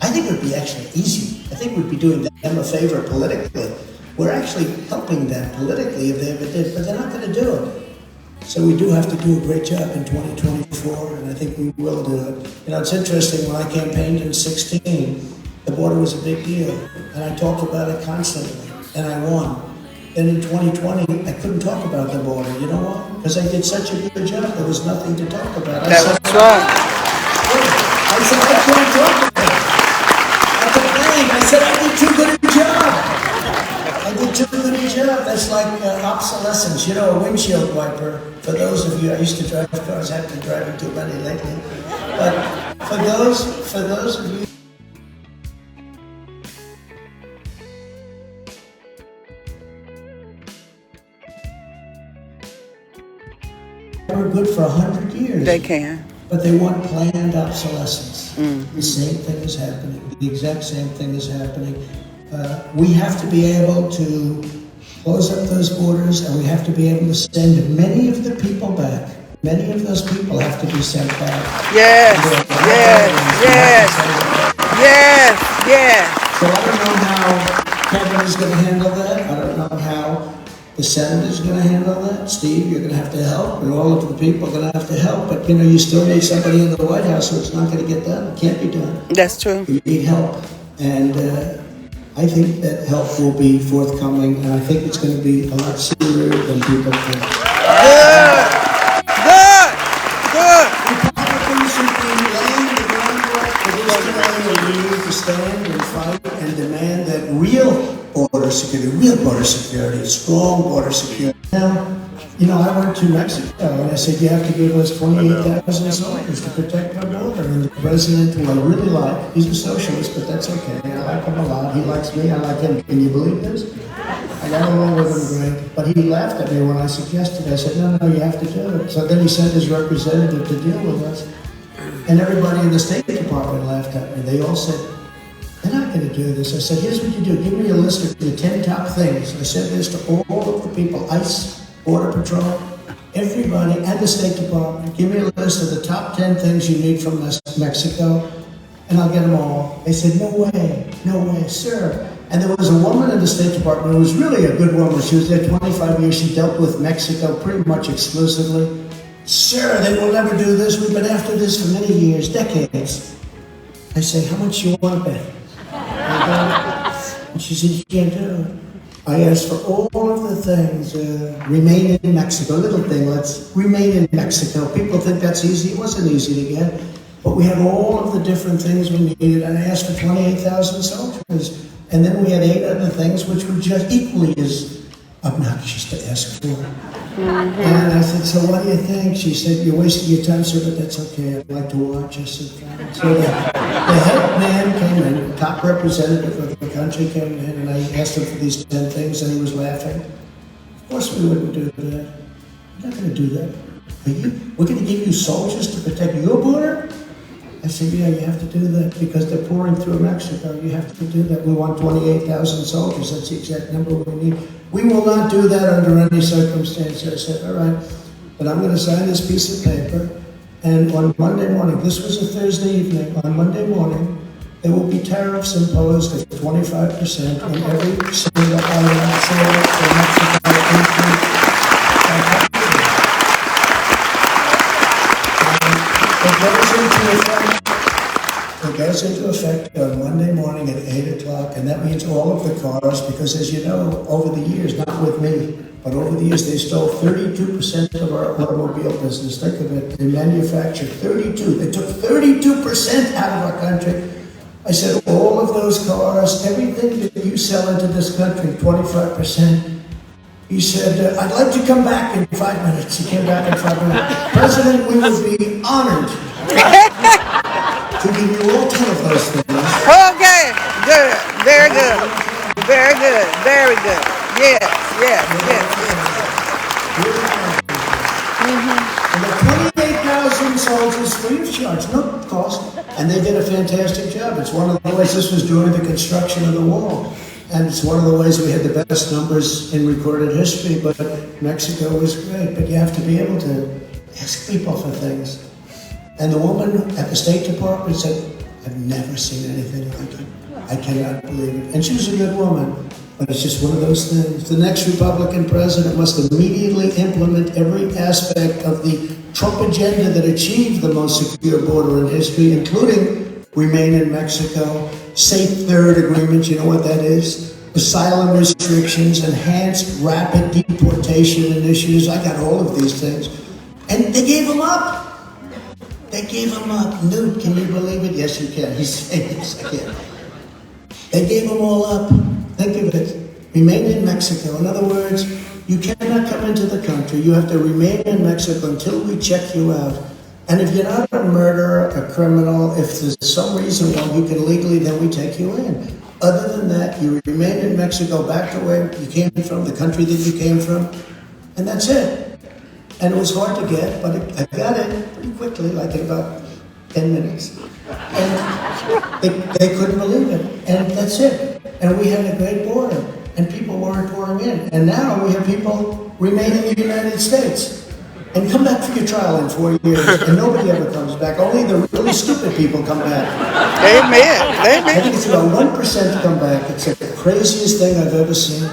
I think it would be actually easy. I think we'd be doing them a favor politically. We're actually helping them politically if they ever did, but they're not going to do it. So we do have to do a great job in 2024, and I think we will do it. It's interesting, when I campaigned in 2016, the border was a big deal, and I talked about it constantly, and I won. Then in 2020, I couldn't talk about the border. You know why? Because I did such a good job, there was nothing to talk about. That's right. I said, I can't talk about it. I said, I did too good a job. I did too good a job. That's like obsolescence. A windshield wiper. For those of you, I used to drive cars. I haven't been driving too many lately. But for those of you, they were good for 100 years. They can. But they want planned obsolescence. The same thing is happening. The exact same thing is happening. We have to be able to close up those borders, and we have to be able to send many of the people back. Many of those people have to be sent back. Yes, yes. So I don't know how Kevin is going to handle that. I don't know how the Senate is going to handle that. Steve, you're going to have to help, and all of the people are going to have to help. But, you still need somebody in the White House, so it's not going to get done. It can't be done. That's true. You need help. And I think that help will be forthcoming, and I think it's going to be a lot sooner than people think. Good. Republicans should be laying the groundwork for this today, and we need to stand and fight and demand that real border security, strong border security. Now, I went to Mexico and I said, you have to give us 28,000 soldiers to protect our border. And the president, who I really like, he's a socialist, but that's okay. I like him a lot. He likes me, I like him. Can you believe this? I got along with him great. But he laughed at me when I suggested it. I said, no, you have to do it. So then he sent his representative to deal with us. And everybody in the State Department laughed at me. They all said, they're not going to do this. I said, here's what you do. Give me a list of the 10 top things. I said this to all of the people, ICE, Border Patrol, everybody, and the State Department. Give me a list of the top 10 things you need from Mexico, and I'll get them all. They said, no way, sir. And there was a woman in the State Department who was really a good woman. She was there 25 years. She dealt with Mexico pretty much exclusively. Sir, they will never do this. We've been after this for many years, decades. I say, how much you want to bet? And she said, you can't do it. I asked for all of the things, remain in Mexico, little thing, let's remain in Mexico. People think that's easy. It wasn't easy to get, but we had all of the different things we needed, and I asked for 28,000 soldiers. And then we had 8 other things which were just equally as obnoxious to ask for. And I said, so what do you think? She said, you're wasting your time, sir, but that's okay. I'd like to watch. I said, fine. So the head man came in, the top representative of the country came in, and I asked him for these 10 things, and he was laughing. Of course we wouldn't do that. We're not going to do that. We're going to give you soldiers to protect your border? I said, yeah, you have to do that because they're pouring through Mexico. You have to do that. We want 28,000 soldiers. That's the exact number we need. We will not do that under any circumstance. I said, all right, but I'm going to sign this piece of paper. And on Monday morning, this was a Thursday evening, on Monday morning, there will be tariffs imposed of 25% on every single item sold for Mexico. It goes into effect goes into effect on Monday morning at 8 o'clock, and that means all of the cars, because as you know, over the years, not with me, but over the years, they stole 32% of our automobile business. Think of it, they manufactured 32. They took 32% out of our country. I said, all of those cars, everything that you sell into this country, 25%. He said, I'd like to come back in 5 minutes. He came back in 5 minutes. President, we would be honored to give you all 10 of those things. Okay, good, very good, very good, very good. Yes, yes, yes, yes. And the 28,000 soldiers free of charge, no cost, and they did a fantastic job. It's one of the ways, this was during the construction of the wall, and it's one of the ways we had the best numbers in recorded history, but Mexico was great. But you have to be able to ask people for things. And the woman at the State Department said, I've never seen anything like it. I cannot believe it. And she was a good woman, but it's just one of those things. The next Republican president must immediately implement every aspect of the Trump agenda that achieved the most secure border in history, including remain in Mexico, Safe Third Agreement, you know what that is? Asylum restrictions, enhanced rapid deportation initiatives. I got all of these things. And they gave them up. They gave him up. Newt, can you believe it? Yes, you can. He's saying yes, I can. They gave them all up. Think of it. Remain in Mexico. In other words, you cannot come into the country. You have to remain in Mexico until we check you out. And if you're not a murderer, a criminal, if there's some reason why you can legally, then we take you in. Other than that, you remain in Mexico, back to where you came from, the country that you came from, and that's it. And it was hard to get, but I got it pretty quickly, like in about 10 minutes. And they couldn't believe it. And that's it. And we had a great border. And people weren't pouring in. And now we have people remain in the United States. And come back for your trial in 4 years. And nobody ever comes back. Only the really stupid people come back. Amen. I Amen. think it's about 1% come back. It's the craziest thing I've ever seen.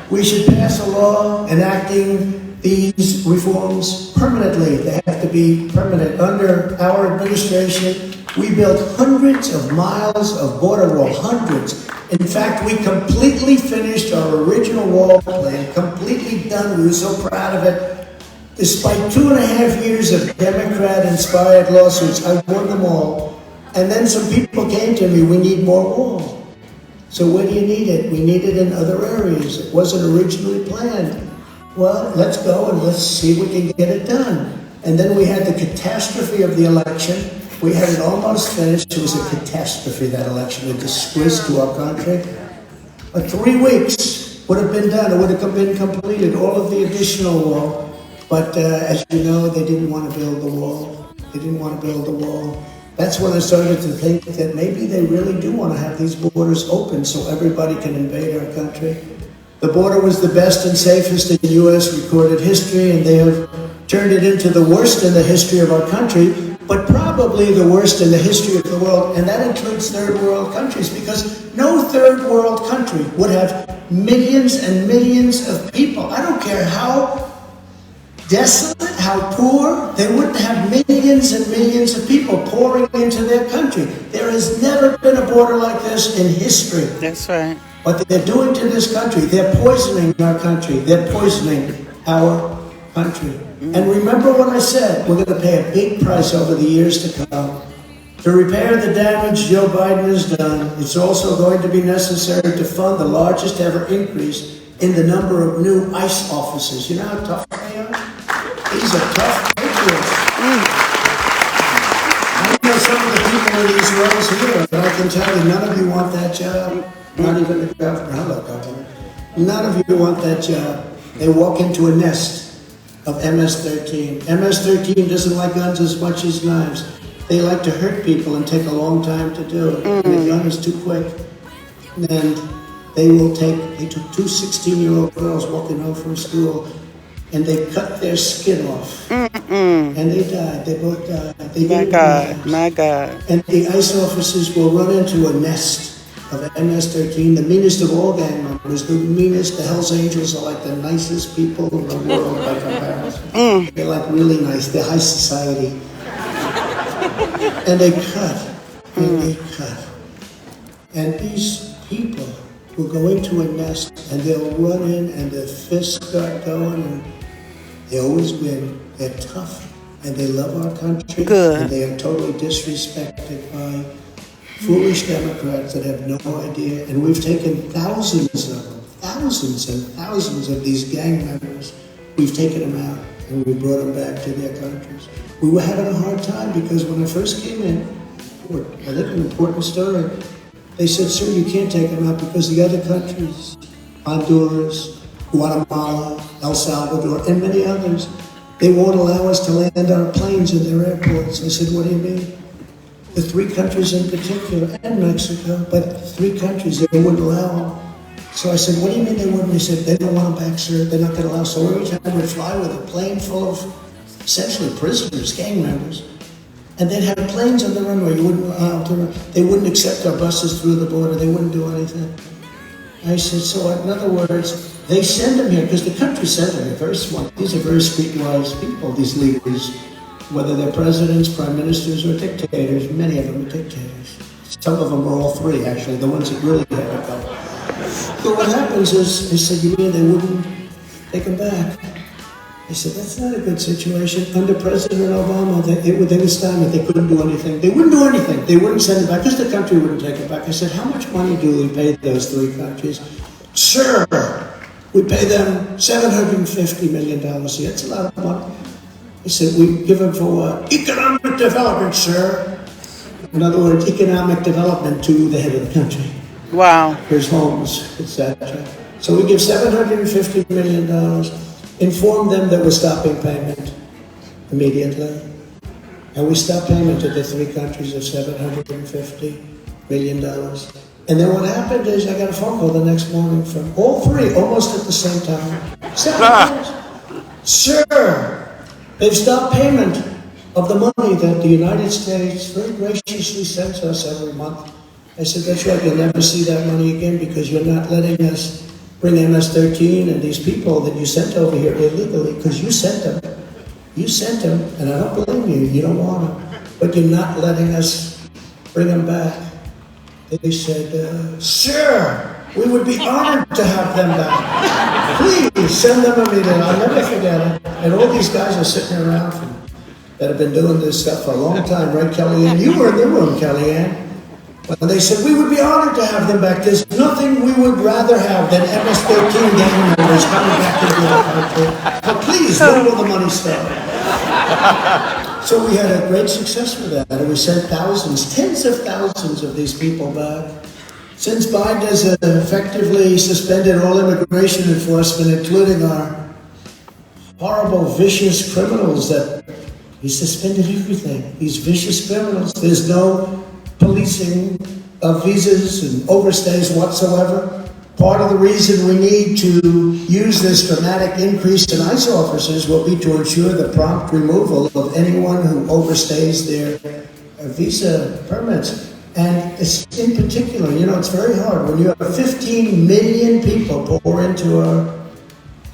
We should pass a law enacting these reforms permanently. They have to be permanent. Under our administration, we built hundreds of miles of border wall, hundreds. In fact, we completely finished our original wall plan, completely done. We were so proud of it. Despite 2.5 years of Democrat-inspired lawsuits, I won them all. And then some people came to me, we need more wall. So where do you need it? We need it in other areas. It wasn't originally planned. Well, let's go and let's see if we can get it done. And then we had the catastrophe of the election. We had it almost finished. It was a catastrophe, that election, a disgrace to our country. But 3 weeks would have been done. It would have been completed, all of the additional wall. But as you know, they didn't want to build the wall. They didn't want to build the wall. That's when I started to think that maybe they really do want to have these borders open so everybody can invade our country. The border was the best and safest in U.S. recorded history, and they have turned it into the worst in the history of our country, but probably the worst in the history of the world, and that includes third world countries, because no third world country would have millions and millions of people. I don't care how desolate, how poor, they wouldn't have millions and millions of people pouring into their country. There has never been a border like this in history. That's right. What they're doing to this country, they're poisoning our country. They're poisoning our country. And remember what I said, we're going to pay a big price over the years to come. To repair the damage Joe Biden has done, it's also going to be necessary to fund the largest ever increase in the number of new ICE officers. You know how tough they are? These are tough patriots. I know some of the people in these rows here, but I can tell you, none of you want that job. Not even the governor. Hello, governor. None of you want that job. They walk into a nest of MS-13. MS-13 doesn't like guns as much as knives. They like to hurt people and take a long time to do it. And the gun is too quick. And they took 2 16-year-old girls walking home from school, and they cut their skin off. And they died. They both died. They My God, my God. And the ICE officers will run into a nest of MS-13, the meanest of all gang members, the meanest. The Hells Angels are like the nicest people in the world by comparison. They're like really nice. They're high society. And they cut in a cut. And these people will go into a nest and they'll run in and their fists start going and they always win. They're tough and they love our country. Good. And they are totally disrespected by foolish Democrats that have no idea. And we've taken thousands of them, thousands and thousands of these gang members. We've taken them out and we brought them back to their countries. We were having a hard time because when I first came in, I think an important story, they said, sir, you can't take them out because the other countries, Honduras, Guatemala, El Salvador, and many others, they won't allow us to land our planes in their airports. I said, what do you mean? The three countries in particular, and Mexico, but three countries, they wouldn't allow them. So I said, what do you mean they wouldn't? They said, they don't want them back, sir. They're not going to allow us. So every time we'd fly with a plane full of essentially prisoners, gang members, and they'd have planes on the runway. You wouldn't allow them to, they wouldn't accept our buses through the border. They wouldn't do anything. I said, so in other words, they send them here because the country sent them. They're very smart. These are very streetwise people, these leaders, whether they're presidents, prime ministers, or dictators. Many of them are dictators. Some of them are all three, actually, the ones that really had to go. So what happens is, they said, you mean they wouldn't take them back? I said, that's not a good situation. Under President Obama, they were stymied. They couldn't do anything. They wouldn't do anything. They wouldn't send it back because the country wouldn't take it back. I said, how much money do we pay those three countries? Sir, we pay them $750 million. See, that's a lot of money. I said, we give them for what? Economic development, sir. In other words, economic development to the head of the country. Wow. His homes, etc. So we give $750 million. Inform them that we're stopping payment immediately. And we stopped payment to the three countries of $750 million. And then what happened is I got a phone call the next morning from all three, almost at the same time. Sir, they've stopped payment of the money that the United States very graciously sends us every month. I said, that's right, you'll never see that money again because you're not letting us bring MS-13 and these people that you sent over here illegally, because you sent them. You sent them, and I don't blame you, you don't want them, but you're not letting us bring them back. They said, sir, we would be honored to have them back. Please, send them immediately. I'll never forget it. And all these guys are sitting around that have been doing this stuff for a long time, right, Kellyanne? You were in the room, Kellyanne. When they said, we would be honored to have them back. There's nothing we would rather have than MS-13 gang members coming back into our country. But please, where will the money start? So we had a great success with that. And we sent thousands, tens of thousands of these people back. Since Biden has effectively suspended all immigration enforcement, including our horrible, vicious criminals, that he suspended everything. These vicious criminals. There's no policing of visas and overstays whatsoever. Part of the reason we need to use this dramatic increase in ICE officers will be to ensure the prompt removal of anyone who overstays their visa permits. And it's in particular, it's very hard when you have 15 million people pour into our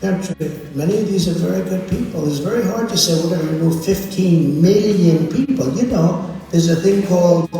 country. Many of these are very good people. It's very hard to say we're going to remove 15 million people. There's a thing called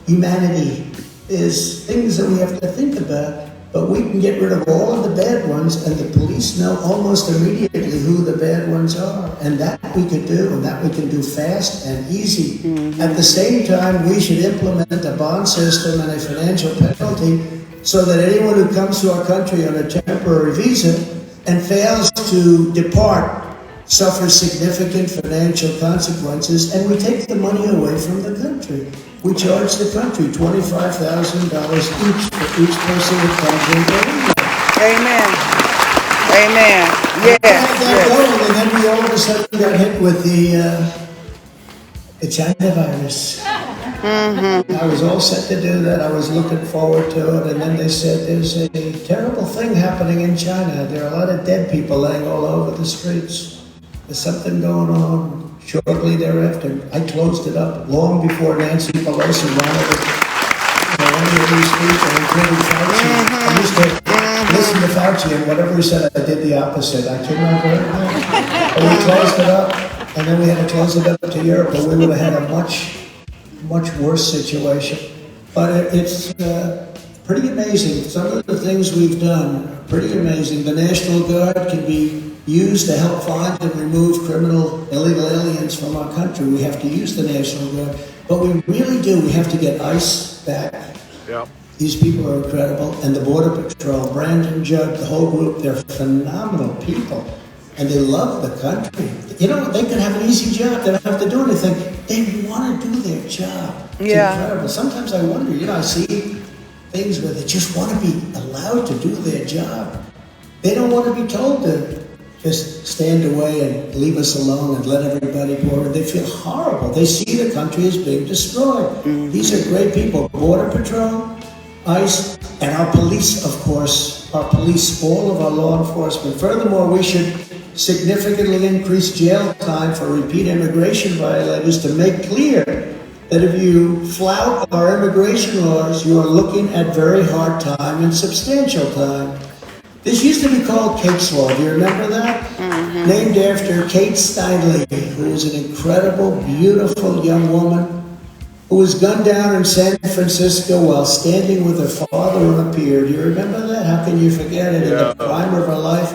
humanity. There's things that we have to think about, but we can get rid of all of the bad ones, and the police know almost immediately who the bad ones are. And that we can do, and that we can do fast and easy. Mm-hmm. At the same time, we should implement a bond system and a financial penalty so that anyone who comes to our country on a temporary visa and fails to depart suffers significant financial consequences, and we take the money away from the country. We charge the country $25,000 each for each person that comes in. Amen. Amen. Yes. And then we all of a sudden got hit with the China virus. Mm-hmm. I was all set to do that. I was looking forward to it. And then they said there's a terrible thing happening in China. There are a lot of dead people laying all over the streets. There's something going on. Shortly thereafter, I closed it up long before Nancy Pelosi wanted it. Any of these people, including Fauci. I used to listen to Fauci, and whatever he said, I did the opposite. I came out very well. And we closed it up, and then we had to close it up to Europe, but we would have had a much worse situation. But it's pretty amazing. Some of the things we've done are pretty amazing. The National Guard can be used to help find and remove criminal, illegal aliens from our country. We have to use the National Guard. But we really do. We have to get ICE back. Yeah. These people are incredible. And the Border Patrol, Brandon Judd, the whole group, they're phenomenal people. And they love the country. You know, they could have an easy job. They don't have to do anything. They want to do their job. It's incredible. Sometimes I wonder, you know, I see things where they just want to be allowed to do their job. They don't want to be told to just stand away and leave us alone and let everybody pour. They feel horrible. They see the country as being destroyed. These are great people. Border Patrol, ICE, and our police, of course. Our police, all of our law enforcement. Furthermore, we should significantly increase jail time for repeat immigration violators to make clear that if you flout our immigration laws, you are looking at very hard time and substantial time. This used to be called Kate's Law. Do you remember that? Mm-hmm. Named after Kate Steinle, who was an incredible, beautiful young woman who was gunned down in San Francisco while standing with her father on a pier. Do you remember that? How can you forget it? In the prime of her life,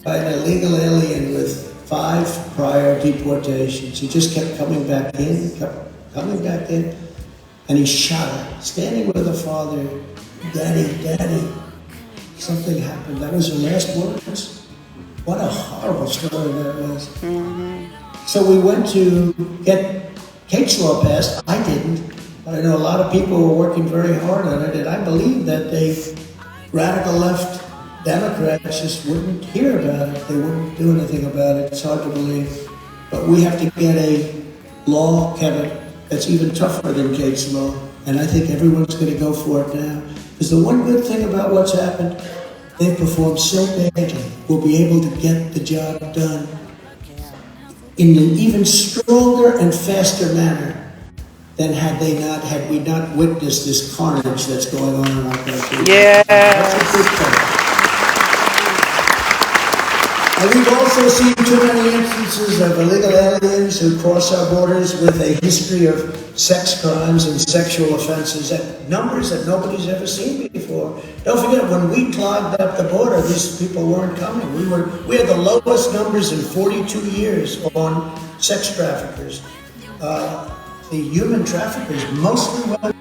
by an illegal alien with 5 prior deportations. He just kept coming back in, and he shot her, standing with her father. Daddy, Daddy. Something happened. That was her last words. What a horrible story that was. So we went to get Kate's Law passed. I didn't. But I know a lot of people were working very hard on it, and I believe that the radical left Democrats just wouldn't hear about it. They wouldn't do anything about it. It's hard to believe. But we have to get a law, Kevin, that's even tougher than Kate's Law. And I think everyone's going to go for it now. Because the one good thing about what's happened, they've performed so badly. We'll be able to get the job done in an even stronger and faster manner than had we not witnessed this carnage that's going on in our country. Yeah. That's a good thing. And we've also seen too many instances of illegal aliens who cross our borders with a history of sex crimes and sexual offenses at numbers that nobody's ever seen before. Don't forget, when we clogged up the border, these people weren't coming. We had the lowest numbers in 42 years on sex traffickers. The human traffickers mostly went.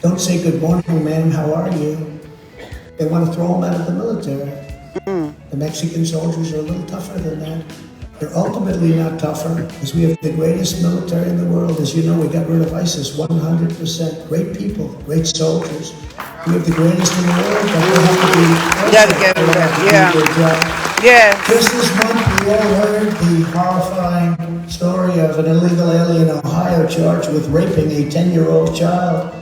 Don't say good morning, ma'am, how are you? They want to throw them out of the military. The Mexican soldiers are a little tougher than that. They're ultimately not tougher because we have the greatest military in the world. As you know, we got rid of ISIS 100%. Great people, great soldiers. We have the greatest in the world, but we have to be... Gotta get them back, yeah. Just this month, we all heard the horrifying story of an illegal alien in Ohio charged with raping a 10-year-old child.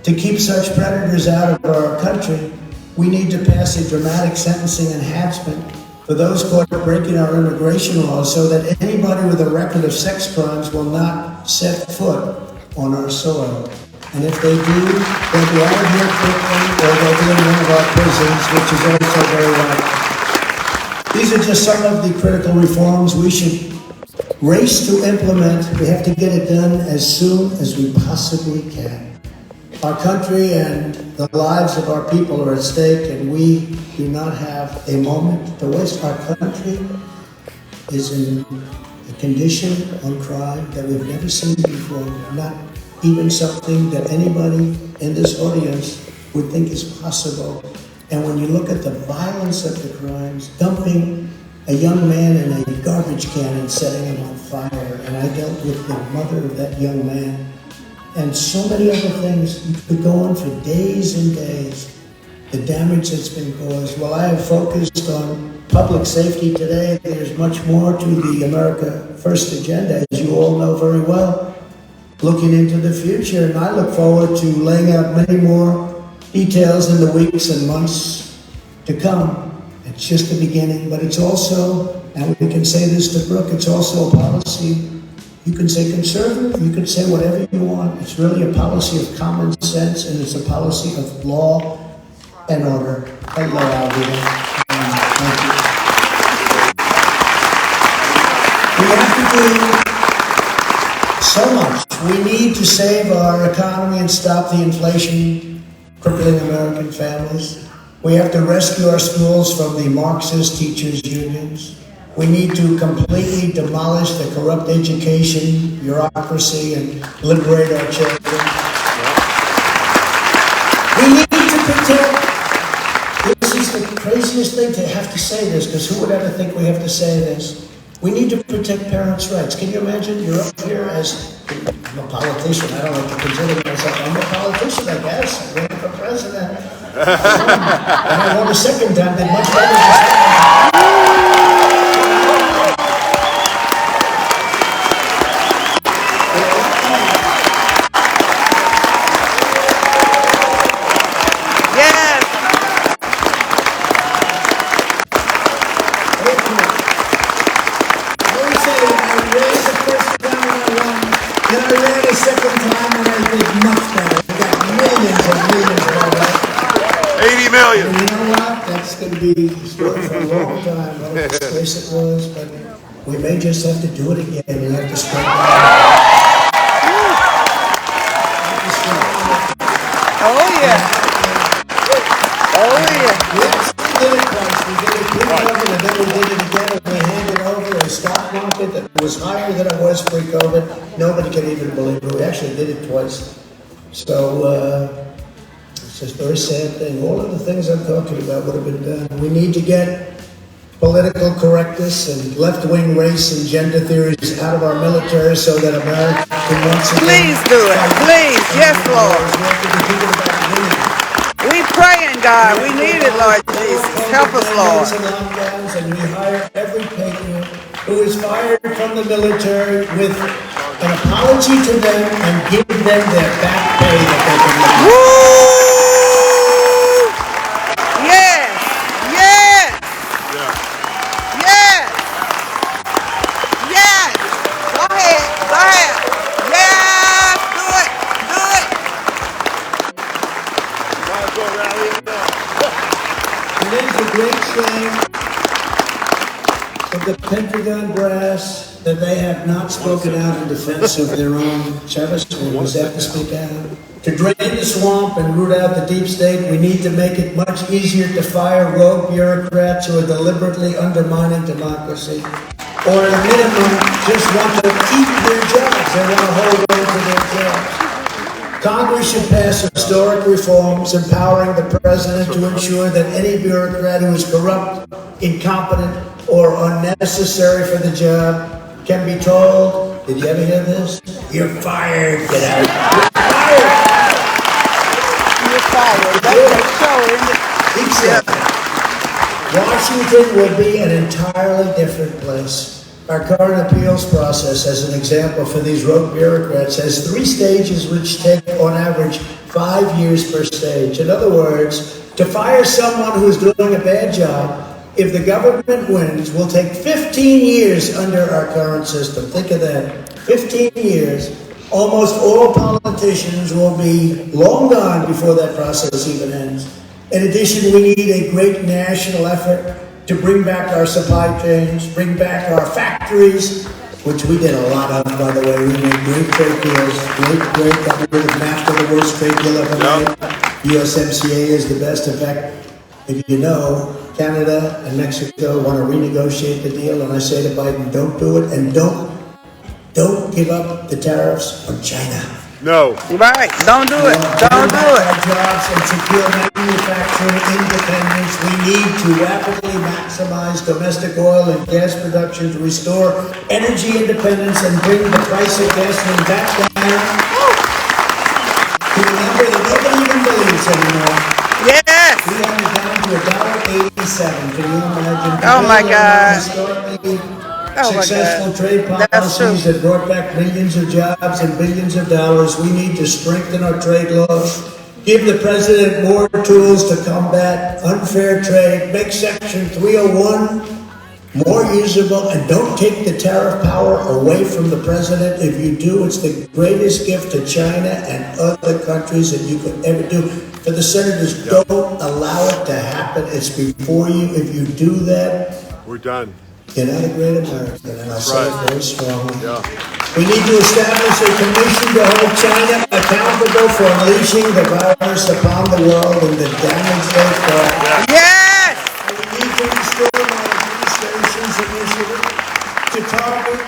To keep such predators out of our country, we need to pass a dramatic sentencing enhancement for those caught breaking our immigration laws so that anybody with a record of sex crimes will not set foot on our soil. And if they do, they'll be out of here quickly or they'll be in one of our prisons, which is also very right. These are just some of the critical reforms we should race to implement. We have to get it done as soon as we possibly can. Our country and the lives of our people are at stake, and we do not have a moment to waste. Our country is in a condition on crime that we've never seen before, not even something that anybody in this audience would think is possible. And when you look at the violence of the crimes, dumping a young man in a garbage can and setting him on fire, and I dealt with the mother of that young man, and so many other things. You could go on for days and days. The damage that's been caused. While I have focused on public safety today, there's much more to the America First agenda, as you all know very well, looking into the future. And I look forward to laying out many more details in the weeks and months to come. It's just the beginning, but it's also And we can say this to Brooke, it's also a policy. You can say conservative, you can say whatever you want. It's really a policy of common sense, and it's a policy of law and order. Hello, Alvina. Thank you. We have to do so much. We need to save our economy and stop the inflation crippling American families. We have to rescue our schools from the Marxist teachers' unions. We need to completely demolish the corrupt education bureaucracy and liberate our children. We need to protect. This is the craziest thing to have to say this, because who would ever think we have to say this? We need to protect parents' rights. Can you imagine? You're up here as I'm a politician. I don't like to consider myself. I'm a politician, I guess. I'm running for president. And I won the second time. Did much better than the second time. Be stored for a long time. What a disgrace it was, but we may just have to do it again. We have to start. Oh yeah. Oh yeah. Yes, we did it twice. We did it pre-COVID, and then we did it again. And we handed over a stock market that was higher than it was pre-COVID. Nobody can even believe it. We actually did it twice. So. It's a very sad thing. All of the things I'm talking about would have been done. We need to get political correctness and left-wing race and gender theories out of our military so that America can once again... Please do it. Please. Yes, Lord. We praying, God. We need it, Lord Jesus. Help us, Lord. And we hire every patriot who is fired from the military with an apology to them and give them their back pay that they can make. Woo! The Pentagon brass that they have not spoken out in defense of their own servicemen. Was that to speak out? To drain the swamp and root out the deep state, we need to make it much easier to fire rogue bureaucrats who are deliberately undermining democracy, or at a minimum, just want to keep their jobs. They want to hold on to their jobs. Congress should pass historic reforms empowering the president to ensure that any bureaucrat who is corrupt, incompetent, or unnecessary for the job can be told, did you ever hear this? You're fired. Get out. You're fired. That's a show, isn't it? Washington will be an entirely different place. Our current appeals process, as an example for these rogue bureaucrats, has 3 stages which take, on average, 5 years per stage. In other words, to fire someone who's doing a bad job, if the government wins, will take 15 years under our current system. Think of that. 15 years. Almost all politicians will be long gone before that process even ends. In addition, we need a great national effort to bring back our supply chains, bring back our factories, which we did a lot of, by the way. We made great trade deals, great, got rid of NAFTA, the worst trade deal ever made. USMCA is the best. In fact, if you know, Canada and Mexico want to renegotiate the deal, and I say to Biden, don't do it, and don't give up the tariffs on China. No. Right. Don't do it. Don't do it. Our jobs and secure manufacturing independence. We need to rapidly maximize domestic oil and gas production to restore energy independence and bring the price of gasoline back down. To a number that nobody even believes anymore. Yes. We have it down to $1.87. Can you imagine? Oh my God. Successful trade policies that brought back millions of jobs and billions of dollars. We need to strengthen our trade laws, give the president more tools to combat unfair trade, make Section 301 more usable, and don't take the tariff power away from the president. If you do, it's the greatest gift to China and other countries that you could ever do. For the senators, don't allow it to happen. It's before you. If you do that, we're done. you're not a great American, and I say it very strongly. Yeah. We need to establish a commission to hold China accountable for unleashing the virus upon the world and the damage they've caused. Yes! We need to restore my administration's initiative to target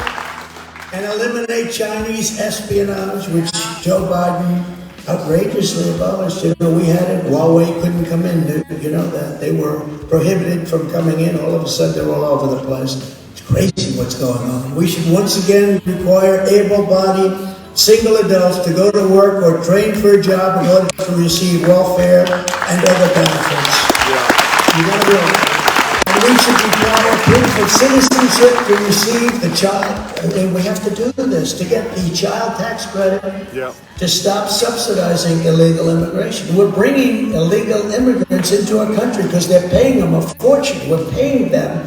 and eliminate Chinese espionage, which Joe Biden outrageously abolished. You know, we had it. Huawei couldn't come in. You know that. They were prohibited from coming in. All of a sudden, they're all over the place. It's crazy what's going on. We should once again require able-bodied single adults to go to work or train for a job in order to receive welfare and other benefits. You gotta realize. And we should require proof of citizenship to receive the child. And we have to do this to get the child tax credit to stop subsidizing illegal immigration. We're bringing illegal immigrants into our country because they're paying them a fortune. We're paying them.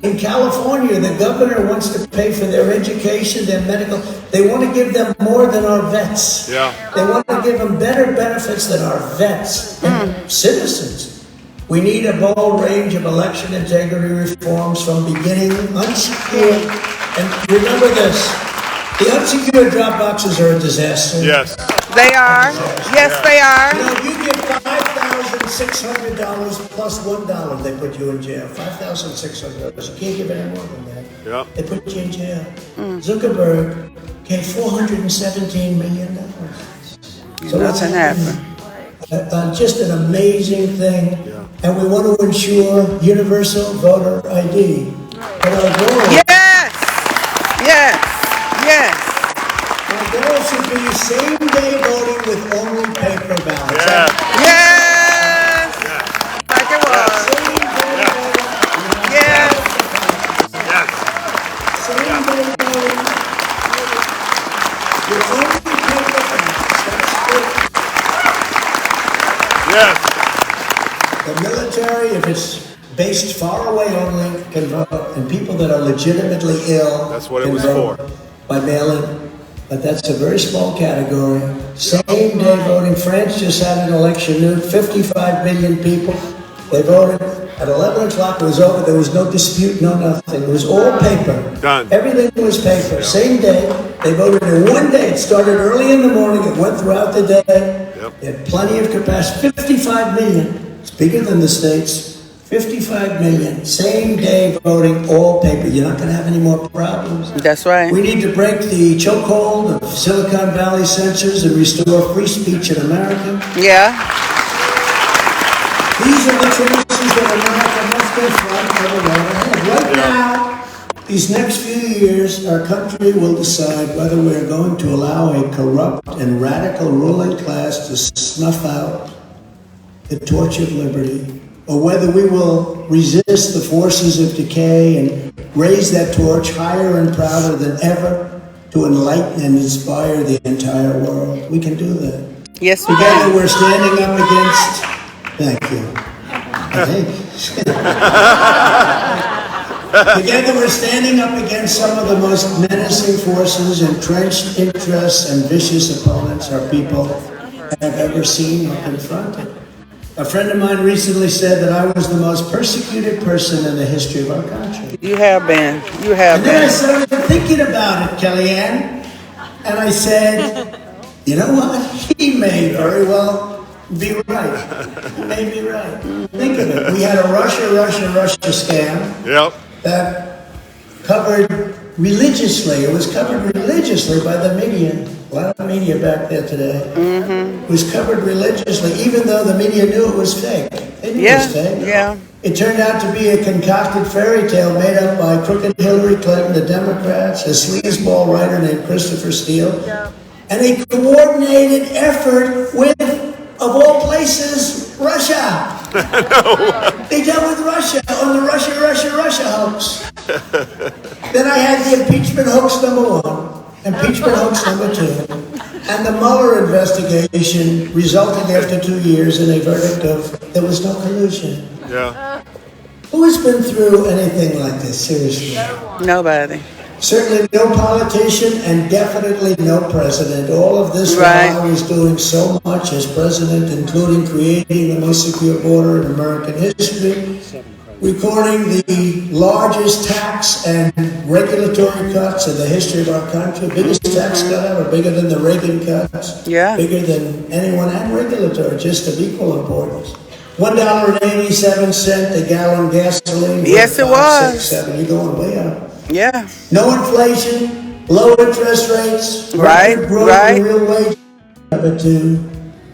In California, the governor wants to pay for their education, their medical. They want to give them more than our vets. They want to give them better benefits than our vets and citizens. We need a bold range of election integrity reforms from beginning unsecured. And remember this, the unsecured drop boxes are a disaster. Yes. They are. Yes, they are. You know, you get $5,600 plus $1, they put you in jail. $5,600. You can't give any more than that. They put you in jail. Zuckerberg gave $417 million. So Nothing happened. Just an amazing thing. And we want to ensure universal voter ID. But our goal, Yes! Yes! Yes! our goal should be same-day voting with only paper ballots. Yes. Yes! Like it was. Same-day voting. Yes! Yes. Same-day voting with only paper ballots. That's it. Yes. The military, if it's based far away only, can vote, and people that are legitimately ill That's what it can was vote for. by mail-in. But that's a very small category. Same-day voting. France just had an election. 55 million people. They voted at 11 o'clock. It was over. There was no dispute, no nothing. It was all paper. Done. Everything was paper. Same day. They voted in one day. It started early in the morning. It went throughout the day. They had plenty of capacity. 55 million. It's bigger than the States. 55 million. Same day voting, all paper. You're not going to have any more problems. That's right. We need to break the chokehold of Silicon Valley censors and restore free speech in America. Yeah. These are the choices that America must confront for the road ahead. Right now, these next few years, our country will decide whether we're going to allow a corrupt and radical ruling class to snuff out the torch of liberty, or whether we will resist the forces of decay and raise that torch higher and prouder than ever to enlighten and inspire the entire world. We can do that. Yes, we Together can. we're standing up against... Thank you. I think. Together we're standing up against some of the most menacing forces, entrenched interests, and vicious opponents our people have ever seen or confronted. A friend of mine recently said that I was the most persecuted person in the history of our country. You have been. You have And then I been. started thinking about it, Kellyanne, and I said, you know what? He may very well be right. He may be right. Think of it. We had a Russia scam that covered religiously. It was covered religiously by the media. A lot of media back there today. It was covered religiously, even though the media knew it was fake. They knew it was fake. Yeah. It turned out to be a concocted fairy tale made up by crooked Hillary Clinton, the Democrats, a sleazeball writer named Christopher Steele, and a coordinated effort with, of all places, Russia. They dealt with Russia on the Russia hoax. Then I had the impeachment hoax #1, impeachment hoax #2, and the Mueller investigation resulted after 2 years in a verdict of there was no collusion. Who has been through anything like this, seriously? Nobody. Certainly no politician and definitely no president. All of this Right. while I was doing so much as president, including creating the most secure border in American history, recording the largest tax and regulatory cuts in the history of our country, biggest tax cut ever, bigger than the Reagan cuts, Yeah. bigger than anyone, and regulatory, just of equal importance. $1.87 a gallon gasoline. Yes, it 5, was. 6, 7. You're going way up. Yeah. No inflation, low interest rates, Right, record growth right. in real wage to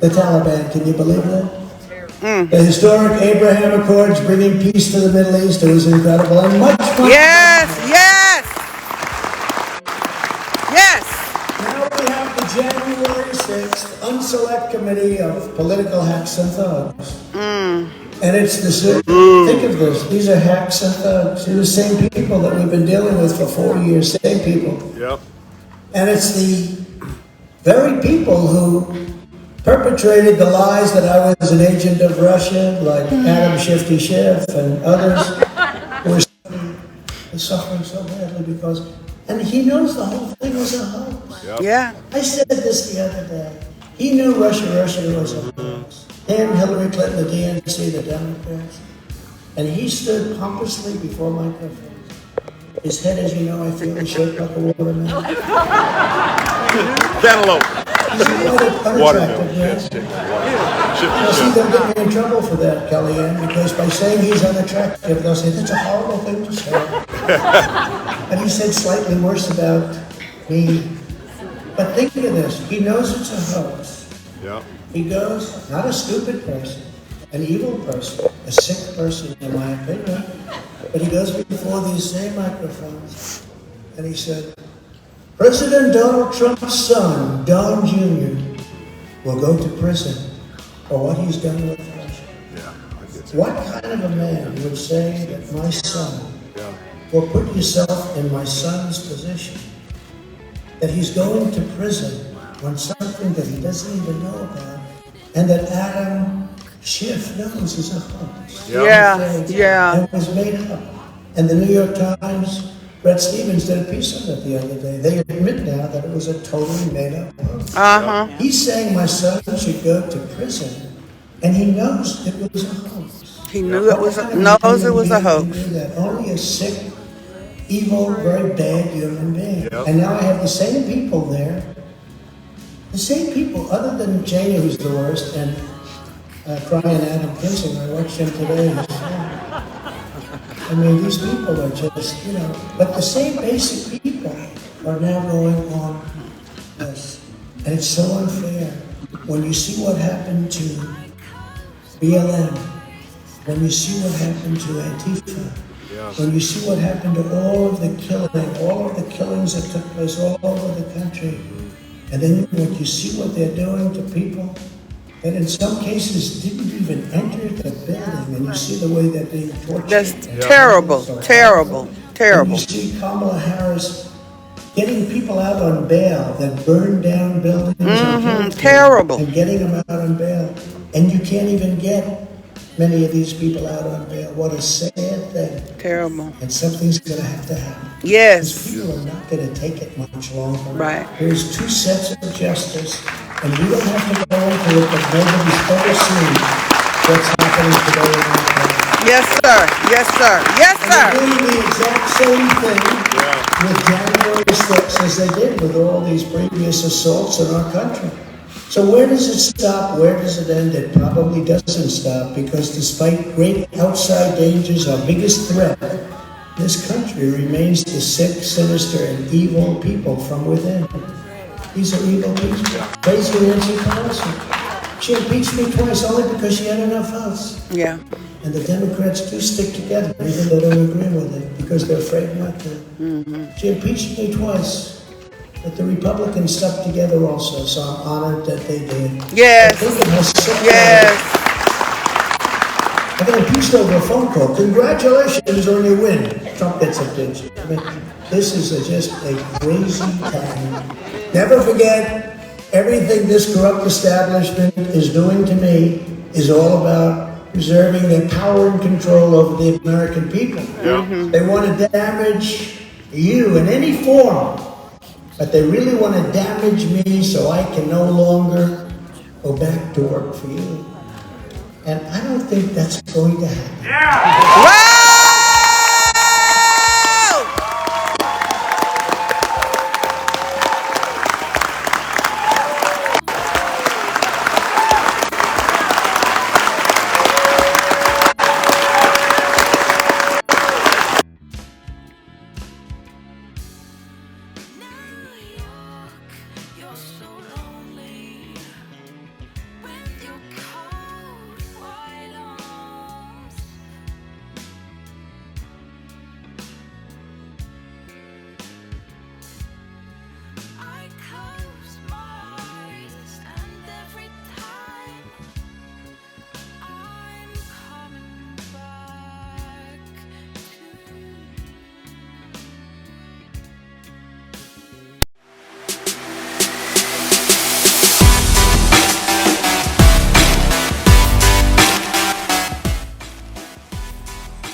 the Taliban. Can you believe that? The historic Abraham Accords bringing peace to the Middle East. It was incredible and much, much. Yes, yes. Yes. Now we have the January 6th Unselect Committee of Political Hacks and Thugs. And it's the same, think of this, these are hacks and thugs. They're the same people that we've been dealing with for 4 years, same people. Yep. And it's the very people who perpetrated the lies that I was an agent of Russia, like Adam Shifty Schiff and others who are suffering so badly because, and he knows the whole thing was a hoax. Yeah. I said this the other day. He knew Russia was a hoax. And Hillary Clinton, the DNC, the Democrats. And he stood pompously before microphones. His head, as you know, I feel is shaped like a watermelon. Cantaloupe. He's quite Watermelon. unattractive, man. Ship Well, to see, ship. they'll get me in trouble for that, Kellyanne, because by saying he's unattractive, they'll say, that's a horrible thing to say. And he said slightly worse about me. But think of this, he knows it's a hoax. Yep. He goes, not a stupid person, an evil person, a sick person, in my opinion, but he goes before these same microphones, and he said, President Donald Trump's son, Don Jr., will go to prison for what he's done with Russia. Yeah. I get you. What kind of a man would say that my son, Yeah. or put yourself in my son's position, that he's going to prison on something that he doesn't even know about, and that Adam Schiff knows is a hoax. Yeah, yeah. And it was made up. And the New York Times, Bret Stephens did a piece on it the other day. They admit now that it was a totally made up hoax. Uh-huh. He's saying my son should go to prison, and he knows it was a hoax. He knew it was What a, kind of knows it human was a being hoax. can do that? Only a sick, evil, very bad human being. Yep. And now I have the same people there. The same people, other than Janie, who's the worst, and crying Adam Kinzinger. I watched him today. I mean, these people are just, but the same basic people are now going on this. And it's so unfair. When you see what happened to BLM, when you see what happened to Antifa, when you see what happened to all of the killings that took place all over the country, and then when you see what they're doing to people that in some cases didn't even enter the building, and you see the way they're being tortured. That's terrible, terrible, And terrible. you see Kamala Harris getting people out on bail that burned down buildings and killed people, terrible. and getting them out on bail. And you can't even get many of these people out on bail. What a sad thing. Terrible. And something's going to have to happen. These Yes. people are not going to take it much longer. Right. There's two sets of justice, and we don't have to go into it, but nobody's ever seen what's happening today in our country. Yes, sir. Yes, sir. Yes, And they're sir. doing the exact same thing with January 6th as they did with all these previous assaults in our country. So where does it stop? Where does it end? It probably doesn't stop, because despite great outside dangers, our biggest threat, this country remains the sick, sinister, and evil people from within. These are evil people. Crazy Nancy Pelosi. She impeached me twice only because she had enough votes. Yeah. And the Democrats do stick together, even though they don't agree with it, because they're afraid not to. She impeached me twice. But the Republicans stuck together also, so I'm honored that they did. Yes. I think it has sick Yes. I got impeached over a phone call. Congratulations on your win. Trump gets impeached. I mean, this is just a crazy time. Never forget, everything this corrupt establishment is doing to me is all about usurping their power and control over the American people. Yeah. They want to damage you in any form, but they really want to damage me so I can no longer go back to work for you. And I don't think that's going to happen. Wow!